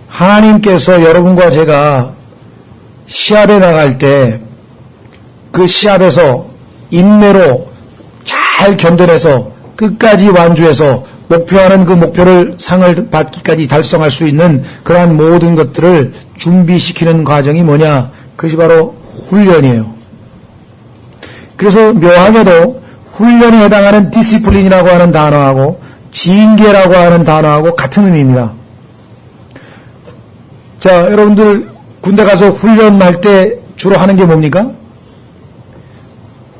하나님께서 여러분과 제가 시합에 나갈 때 그 시합에서 인내로 잘 견뎌내서 끝까지 완주해서 목표하는 그 목표를 상을 받기까지 달성할 수 있는 그러한 모든 것들을 준비시키는 과정이 뭐냐? 그것이 바로 훈련이에요. 그래서 묘하게도 훈련에 해당하는 디시플린이라고 하는 단어하고 징계라고 하는 단어하고 같은 의미입니다. 자, 여러분들 군대 가서 훈련할 때 주로 하는 게 뭡니까?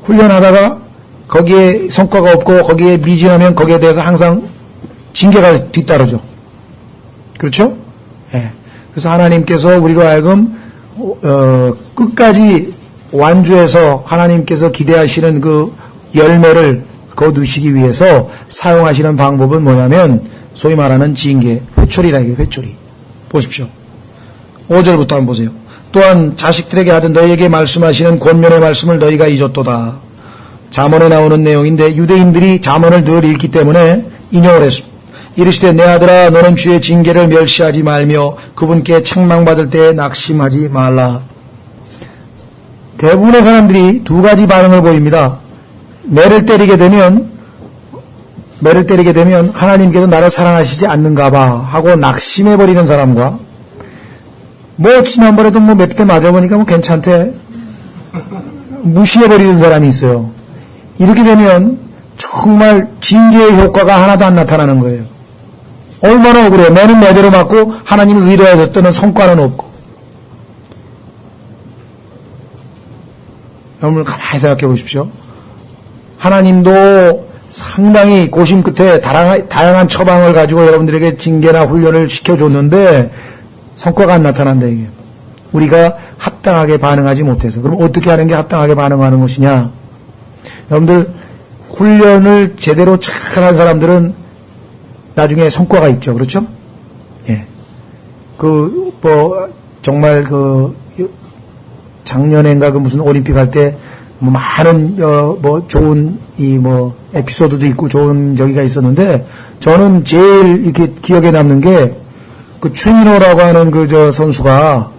훈련하다가 거기에 성과가 없고 거기에 미진하면 거기에 대해서 항상 징계가 뒤따르죠. 그렇죠? 예. 그래서 하나님께서 우리로 하여금 끝까지 완주해서 하나님께서 기대하시는 그 열매를 거두시기 위해서 사용하시는 방법은 뭐냐면 소위 말하는 징계, 회초리라 이게 회초리. 보십시오. 5절부터 한번 보세요. 또한 자식들에게 하든 너희에게 말씀하시는 권면의 말씀을 너희가 잊었도다. 잠언에 나오는 내용인데 유대인들이 잠언을 늘 읽기 때문에 인용을 했습니다. 이르시되 내 아들아 너는 주의 징계를 멸시하지 말며 그분께 책망받을 때에 낙심하지 말라. 대부분의 사람들이 두 가지 반응을 보입니다. 매를 때리게 되면 하나님께서 나를 사랑하시지 않는가 봐 하고 낙심해버리는 사람과 뭐 지난번에도 뭐 몇 대 맞아보니까 뭐 괜찮대 무시해버리는 사람이 있어요. 이렇게 되면 정말 징계의 효과가 하나도 안 나타나는 거예요. 얼마나 억울해요. 매는 매대로 맞고 하나님이 위로해줬더니 성과는 없고. 여러분 가만히 생각해 보십시오. 하나님도 상당히 고심 끝에 다양한 처방을 가지고 여러분들에게 징계나 훈련을 시켜줬는데 성과가 안 나타난다 이게. 우리가 합당하게 반응하지 못해서. 그럼 어떻게 하는 게 합당하게 반응하는 것이냐? 여러분들 훈련을 제대로 잘한 사람들은 나중에 성과가 있죠. 그렇죠? 예. 정말 작년엔가 무슨 올림픽 할 때 뭐 많은 좋은 에피소드도 있고 좋은 저기가 있었는데 저는 제일 이렇게 기억에 남는 게 그 최민호라고 하는 선수가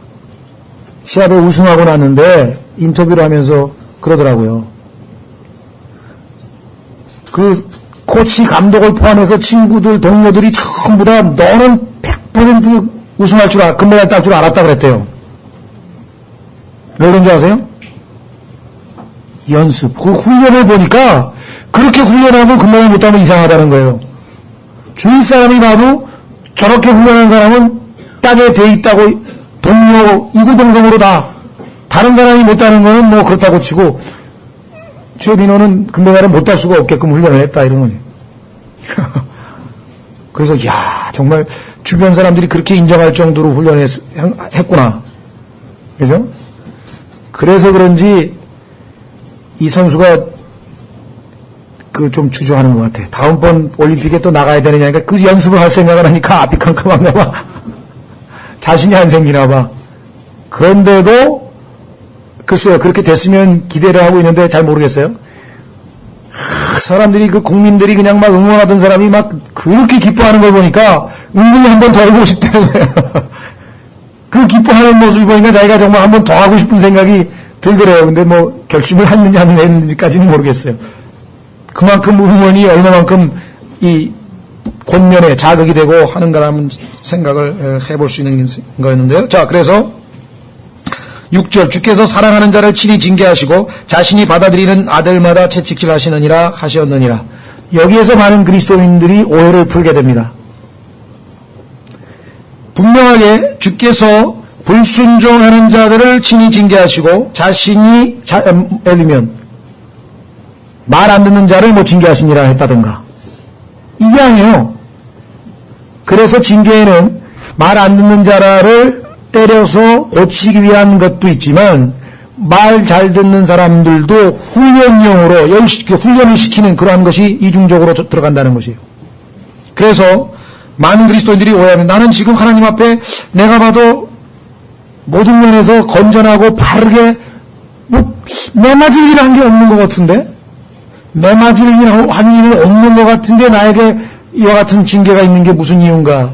시합에 우승하고 났는데 인터뷰를 하면서 그러더라고요. 그 코치 감독을 포함해서 친구들 동료들이 전부 다 너는 100% 우승할 줄 금메달 딸 줄 알았다 그랬대요. 왜 그런 줄 아세요? 연습. 그 훈련을 보니까 그렇게 훈련하고 금메달 못 따면 이상하다는 거예요. 주위 사람이 봐도 저렇게 훈련한 사람은 땅에 돼 있다고 동료 이구동성으로 다 다른 사람이 못 따는 거는 뭐 그렇다고 치고 최민호는 금메달을 못 딸 수가 없게끔 훈련을 했다 이런 거지. 그래서 정말 주변 사람들이 그렇게 인정할 정도로 훈련했구나. 그죠? 그래서 그런지 이 선수가 좀 주저하는 것 같아. 다음번 올림픽에 또 나가야 되느냐니까 그 연습을 할 생각을 하니까 앞이 캄캄한가 봐. 자신이 안 생기나 봐. 그런데도 글쎄요, 그렇게 됐으면 기대를 하고 있는데 잘 모르겠어요. 사람들이 그 국민들이 그냥 막 응원하던 사람이 막 그렇게 기뻐하는 걸 보니까 은근히 한 번 더 해보고 싶다는 거예요. 그 기뻐하는 모습을 보니까 자기가 정말 한 번 더 하고 싶은 생각이 들더래요. 근데 뭐 결심을 했는지 안 했는지까지는 모르겠어요. 그만큼 응원이 얼마만큼 이 권면에 자극이 되고 하는가라는 생각을 해볼 수 있는 거였는데요. 자, 그래서 6절 주께서 사랑하는 자를 친히 징계하시고 자신이 받아들이는 아들마다 채찍질 하시느니라 하셨느니라. 여기에서 많은 그리스도인들이 오해를 풀게 됩니다. 분명하게 주께서 불순종하는 자들을 친히 징계하시고 자신이 예를 들면 말 안 듣는 자를 뭐 징계하시니라 했다든가 이게 아니에요. 그래서 징계에는 말 안 듣는 자를 때려서 고치기 위한 것도 있지만 말 잘 듣는 사람들도 훈련용으로 훈련을 시키는 그러한 것이 이중적으로 들어간다는 것이에요. 그래서 많은 그리스도인들이 오해하면 나는 지금 하나님 앞에 내가 봐도 모든 면에서 건전하고 바르게 매맞을 일 한 게 없는 것 같은데 매맞을 일 한 일은 없는 것 같은데 나에게 이와 같은 징계가 있는 게 무슨 이유인가?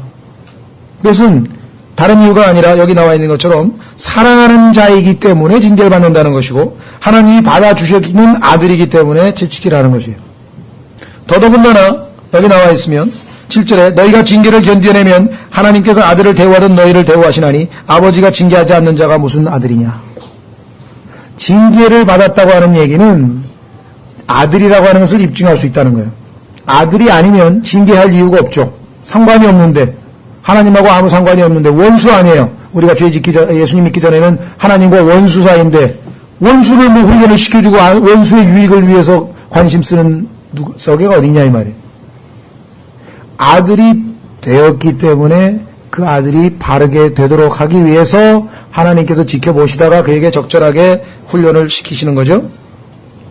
그것은 다른 이유가 아니라 여기 나와 있는 것처럼 사랑하는 자이기 때문에 징계를 받는다는 것이고 하나님이 받아주시는 아들이기 때문에 채찍질 하는 것이에요. 더더군다나 여기 나와 있으면 7절에 너희가 징계를 견뎌내면 하나님께서 아들을 대우하던 너희를 대우하시나니 아버지가 징계하지 않는 자가 무슨 아들이냐. 징계를 받았다고 하는 얘기는 아들이라고 하는 것을 입증할 수 있다는 거예요. 아들이 아니면 징계할 이유가 없죠. 상관이 없는데 하나님하고 아무 상관이 없는데 원수 아니에요. 우리가 죄 짓기 전 예수님 믿기 전에는 하나님과 원수 사이인데 원수를 뭐 훈련을 시켜주고 원수의 유익을 위해서 관심 쓰는 저게가 어디냐 이 말이에요. 아들이 되었기 때문에 그 아들이 바르게 되도록 하기 위해서 하나님께서 지켜보시다가 그에게 적절하게 훈련을 시키시는 거죠.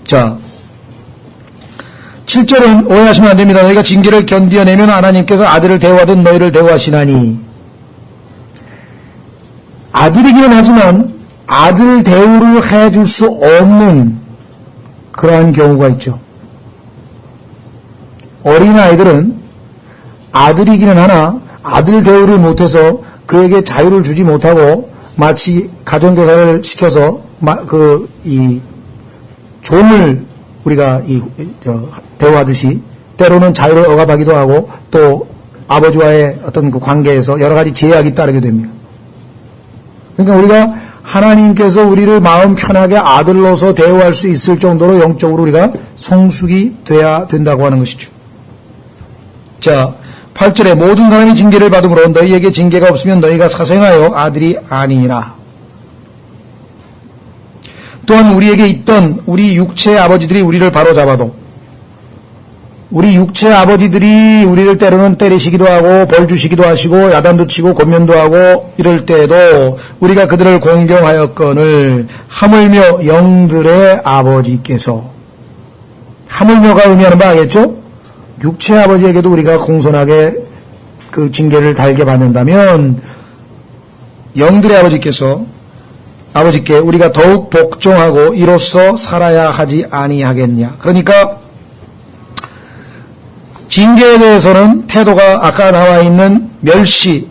자, 7절은 오해하시면 안 됩니다. 너희가 징계를 견뎌내면 하나님께서 아들을 대우하던 너희를 대우하시나니. 아들이기는 하지만 아들 대우를 해줄 수 없는 그러한 경우가 있죠. 어린아이들은 아들이기는 하나 아들 대우를 못해서 그에게 자유를 주지 못하고 마치 가정교사를 시켜서 이 종을 우리가 대우하듯이 때로는 자유를 억압하기도 하고 또 아버지와의 어떤 그 관계에서 여러 가지 제약이 따르게 됩니다. 그러니까 우리가 하나님께서 우리를 마음 편하게 아들로서 대우할 수 있을 정도로 영적으로 우리가 성숙이 돼야 된다고 하는 것이죠. 자, 8절에 모든 사람이 징계를 받음으로 너희에게 징계가 없으면 너희가 사생하여 아들이 아니니라. 또한 우리에게 있던 우리 육체의 아버지들이 우리를 바로잡아도 우리 육체의 아버지들이 우리를 때로는 때리시기도 하고 벌 주시기도 하시고 야단도 치고 권면도 하고 이럴 때에도 우리가 그들을 공경하였거늘 하물며 영들의 아버지께서 하물며가 의미하는 바 알겠죠? 육체의 아버지에게도 우리가 공손하게 그 징계를 달게 받는다면 영들의 아버지께 우리가 더욱 복종하고 이로써 살아야 하지 아니하겠냐. 그러니까 징계에 대해서는 태도가 아까 나와 있는 멸시,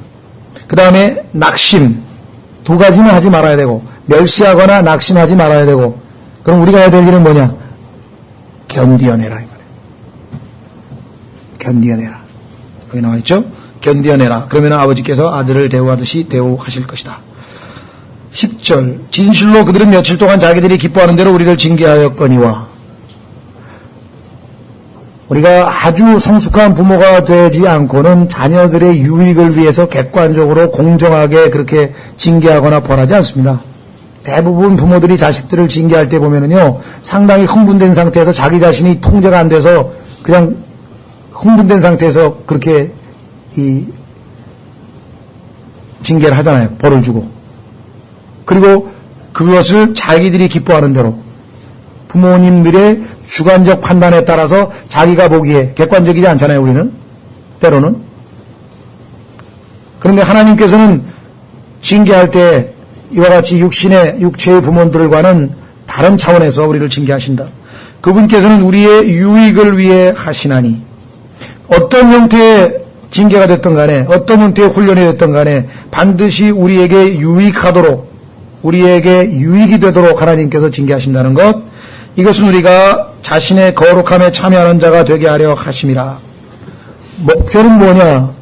그 다음에 낙심 두 가지는 하지 말아야 되고 멸시하거나 낙심하지 말아야 되고 그럼 우리가 해야 될 일은 뭐냐? 견디어내라 이 말이에요. 견디어내라. 여기 나와 있죠? 견디어내라. 그러면 아버지께서 아들을 대우하듯이 대우하실 것이다. 10절 진실로 그들은 며칠 동안 자기들이 기뻐하는 대로 우리를 징계하였거니와. 우리가 아주 성숙한 부모가 되지 않고는 자녀들의 유익을 위해서 객관적으로 공정하게 그렇게 징계하거나 벌하지 않습니다. 대부분 부모들이 자식들을 징계할 때 보면은요 상당히 흥분된 상태에서 자기 자신이 통제가 안 돼서 그냥 흥분된 상태에서 그렇게 이 징계를 하잖아요. 벌을 주고. 그리고 그것을 자기들이 기뻐하는 대로 부모님들의 주관적 판단에 따라서 자기가 보기에 객관적이지 않잖아요. 우리는 때로는. 그런데 하나님께서는 징계할 때 이와 같이 육체의 부모들과는 다른 차원에서 우리를 징계하신다. 그분께서는 우리의 유익을 위해 하시나니. 어떤 형태의 징계가 됐든 간에 어떤 형태의 훈련이 됐든 간에 반드시 우리에게 유익하도록, 우리에게 유익이 되도록 하나님께서 징계하신다는 것, 이것은 우리가 자신의 거룩함에 참여하는 자가 되게 하려 하심이라. 목표는 뭐냐?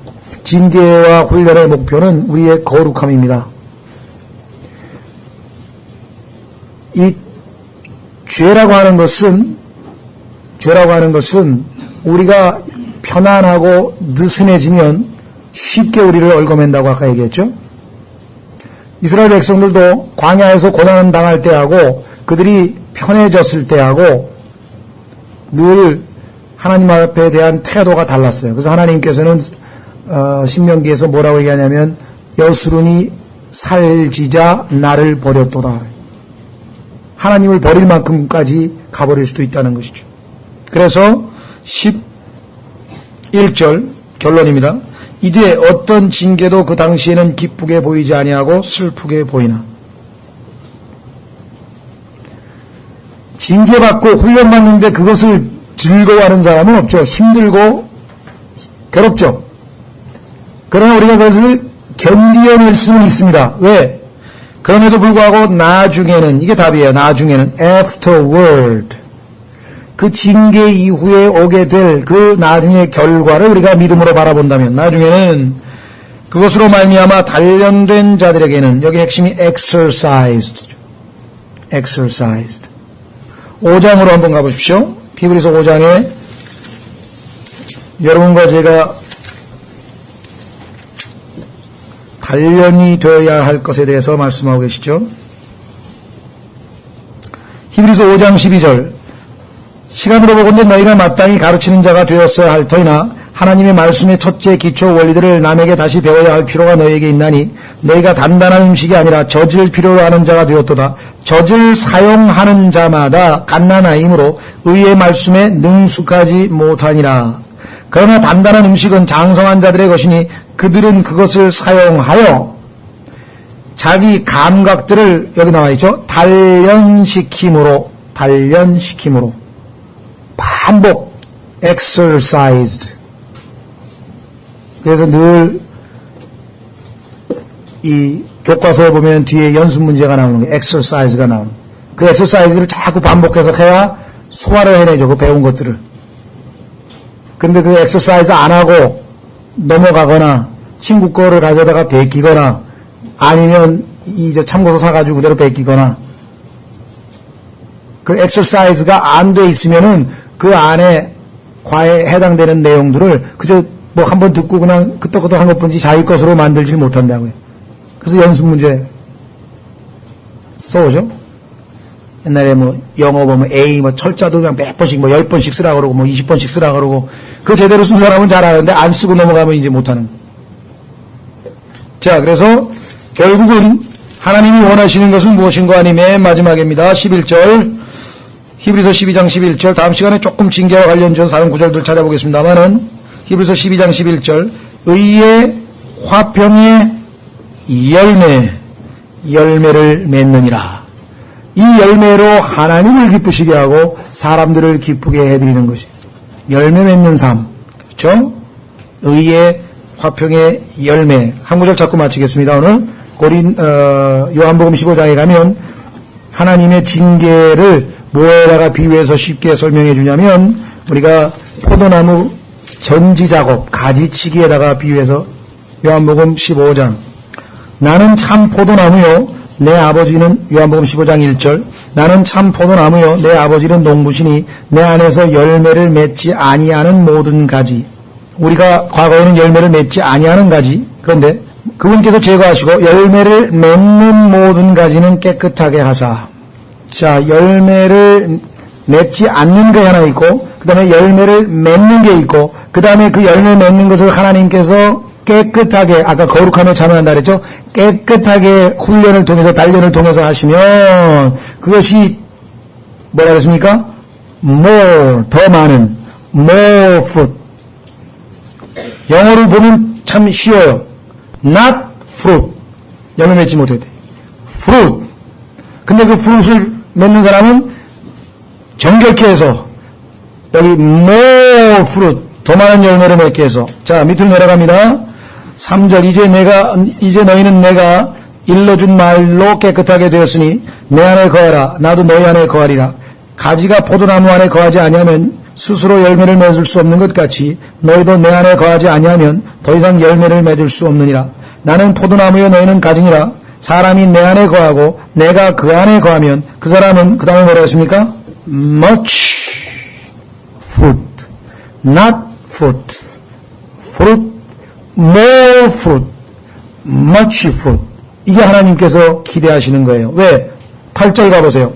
징계와 훈련의 목표는 우리의 거룩함입니다. 이 죄라고 하는 것은 우리가 편안하고 느슨해지면 쉽게 우리를 얽어맨다고 아까 얘기했죠. 이스라엘 백성들도 광야에서 고난을 당할 때하고 그들이 편해졌을 때하고 늘 하나님 앞에 대한 태도가 달랐어요. 그래서 하나님께서는 신명기에서 뭐라고 얘기하냐면 여수run이 살지자 나를 버렸도다. 하나님을 버릴 만큼까지 가버릴 수도 있다는 것이죠. 그래서 11절 결론입니다. 이제 어떤 징계도 그 당시에는 기쁘게 보이지 아니하고 슬프게 보이나. 징계받고 훈련받는데 그것을 즐거워하는 사람은 없죠. 힘들고 괴롭죠. 그러나 우리가 그것을 견디어낼 수는 있습니다. 왜? 그럼에도 불구하고 나중에는, 이게 답이에요. 나중에는 afterward, 그 징계 이후에 오게 될 그 나중의 결과를 우리가 믿음으로 바라본다면 나중에는 그것으로 말미암아 단련된 자들에게는, 여기 핵심이 exercised. 5장으로 한번 가보십시오. 히브리서 5장에 여러분과 제가 단련이 되어야 할 것에 대해서 말씀하고 계시죠. 히브리서 5장 12절, 시간으로 보건대 너희가 마땅히 가르치는 자가 되었어야 할 터이나 하나님의 말씀의 첫째 기초 원리들을 남에게 다시 배워야 할 필요가 너희에게 있나니 너희가 단단한 음식이 아니라 젖을 필요로 하는 자가 되었도다. 젖을 사용하는 자마다 갓난아이므로 의의 말씀에 능숙하지 못하니라. 그러나 단단한 음식은 장성한 자들의 것이니 그들은 그것을 사용하여 자기 감각들을, 여기 나와 있죠, 단련시킴으로 반복, exercised. 그래서 늘 이 교과서에 보면 뒤에 연습 문제가 나오는 게 exercise가 나오는, 그 exercise를 자꾸 반복해서 해야 소화를 해내죠, 그 배운 것들을. 근데 그 exercise 안 하고 넘어가거나 친구 거를 가져다가 베끼거나 아니면 이 참고서 사가지고 그대로 베끼거나, 그 exercise가 안 돼 있으면은 그 안에 과에 해당되는 내용들을 그저 뭐 한번 듣고 그냥 끄떡끄떡 한 것뿐이지 자기 것으로 만들지 못한다고요. 그래서 연습 문제 써오죠. 옛날에 뭐 영어 보면 A 뭐 철자도 그냥 몇 번씩 뭐 10번씩 쓰라 그러고 뭐 20번씩 쓰라 그러고, 그 제대로 쓴 사람은 잘하는데 안 쓰고 넘어가면 이제 못하는. 자, 그래서 결국은 하나님이 원하시는 것은 무엇인가 하니 맨 마지막입니다. 11절, 히브리서 12장 11절, 다음 시간에 조금 징계와 관련된 다른 구절들 찾아보겠습니다만은 히브리서 12장 11절, 의의 화평의 열매를 맺느니라. 이 열매로 하나님을 기쁘시게 하고 사람들을 기쁘게 해드리는 것이 열매 맺는 삶, 그렇죠? 의의 화평의 열매. 한 구절 잡고 마치겠습니다. 오늘 요한복음 15장에 가면 하나님의 징계를 뭐에다가 비유해서 쉽게 설명해 주냐면, 우리가 포도나무 전지작업, 가지치기에다가 비유해서 요한복음 15장, 나는 참 포도나무요 내 아버지는, 요한복음 15장 1절, 나는 참 포도나무요 내 아버지는 농부시니 내 안에서 열매를 맺지 아니하는 모든 가지. 우리가 과거에는 열매를 맺지 아니하는 가지, 그런데 그분께서 제거하시고 열매를 맺는 모든 가지는 깨끗하게 하사. 자, 열매를 맺지 않는 게 하나 있고, 그 다음에 열매를 맺는 게 있고, 그 다음에 그 열매 맺는 것을 하나님께서 깨끗하게, 아까 거룩함에 참여한다 그랬죠? 깨끗하게 훈련을 통해서, 단련을 통해서 하시면 그것이 뭐라 그랬습니까? more, 더 많은, more fruit. 영어로 보면 참 쉬워요. not fruit. 열매 맺지 못해도 돼. fruit. 근데 그 fruit을 맺는 사람은 정결케 해서 여기 more fruit 더 많은 열매를 맺게 해서 자 밑으로 내려갑니다. 3절 이제 너희는 내가 일러준 말로 깨끗하게 되었으니 내 안에 거하라 나도 너희 안에 거하리라. 가지가 포도나무 안에 거하지 아니하면 스스로 열매를 맺을 수 없는 것 같이 너희도 내 안에 거하지 아니하면 더 이상 열매를 맺을 수 없느니라. 나는 포도나무여 너희는 가지니라. 사람이 내 안에 거하고 내가 그 안에 거하면 그 사람은 그 다음에 뭐라 했습니까? much fruit, not fruit, fruit, more fruit, much fruit. 이게 하나님께서 기대하시는 거예요. 왜? 8절 가보세요.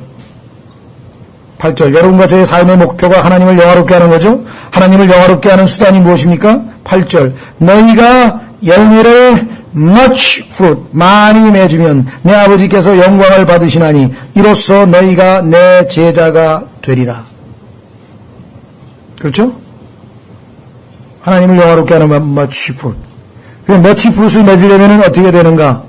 8절 여러분과 저의 삶의 목표가 하나님을 영화롭게 하는 거죠. 하나님을 영화롭게 하는 수단이 무엇입니까? 8절 너희가 열매를 much fruit 많이 맺으면 내 아버지께서 영광을 받으시나니 이로써 너희가 내 제자가 되리라. 그렇죠? 하나님을 영화롭게 하는 much fruit. much fruit을 맺으려면 어떻게 되는가?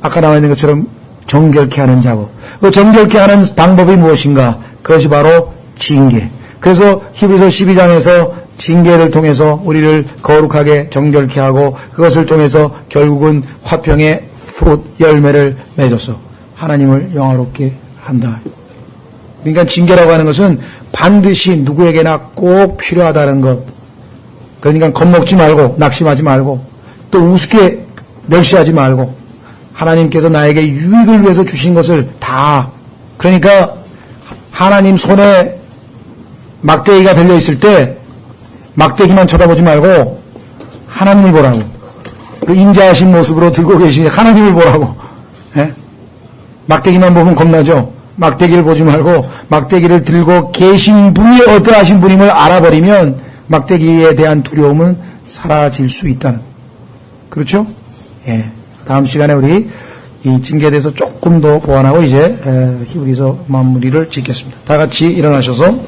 아까 나와 있는 것처럼 정결케 하는 작업. 그 정결케 하는 방법이 무엇인가? 그것이 바로 징계. 그래서 히브리서 12장에서 징계를 통해서 우리를 거룩하게 정결케 하고 그것을 통해서 결국은 화평의 프룻 열매를 맺어서 하나님을 영화롭게 한다. 그러니까 징계라고 하는 것은 반드시 누구에게나 꼭 필요하다는 것. 그러니까 겁먹지 말고 낙심하지 말고 또 우습게 멸시하지 말고 하나님께서 나에게 유익을 위해서 주신 것을 다 그러니까 하나님 손에 막대기가 들려있을 때 막대기만 쳐다보지 말고 하나님을 보라고 그 인자하신 모습으로 들고 계신 하나님을 보라고. 예? 막대기만 보면 겁나죠. 막대기를 보지 말고 막대기를 들고 계신 분이 어떠하신 분임을 알아버리면 막대기에 대한 두려움은 사라질 수 있다는. 그렇죠? 예. 다음 시간에 우리 이 징계에 대해서 조금 더 보완하고 이제 히브리서 마무리를 짓겠습니다. 다 같이 일어나셔서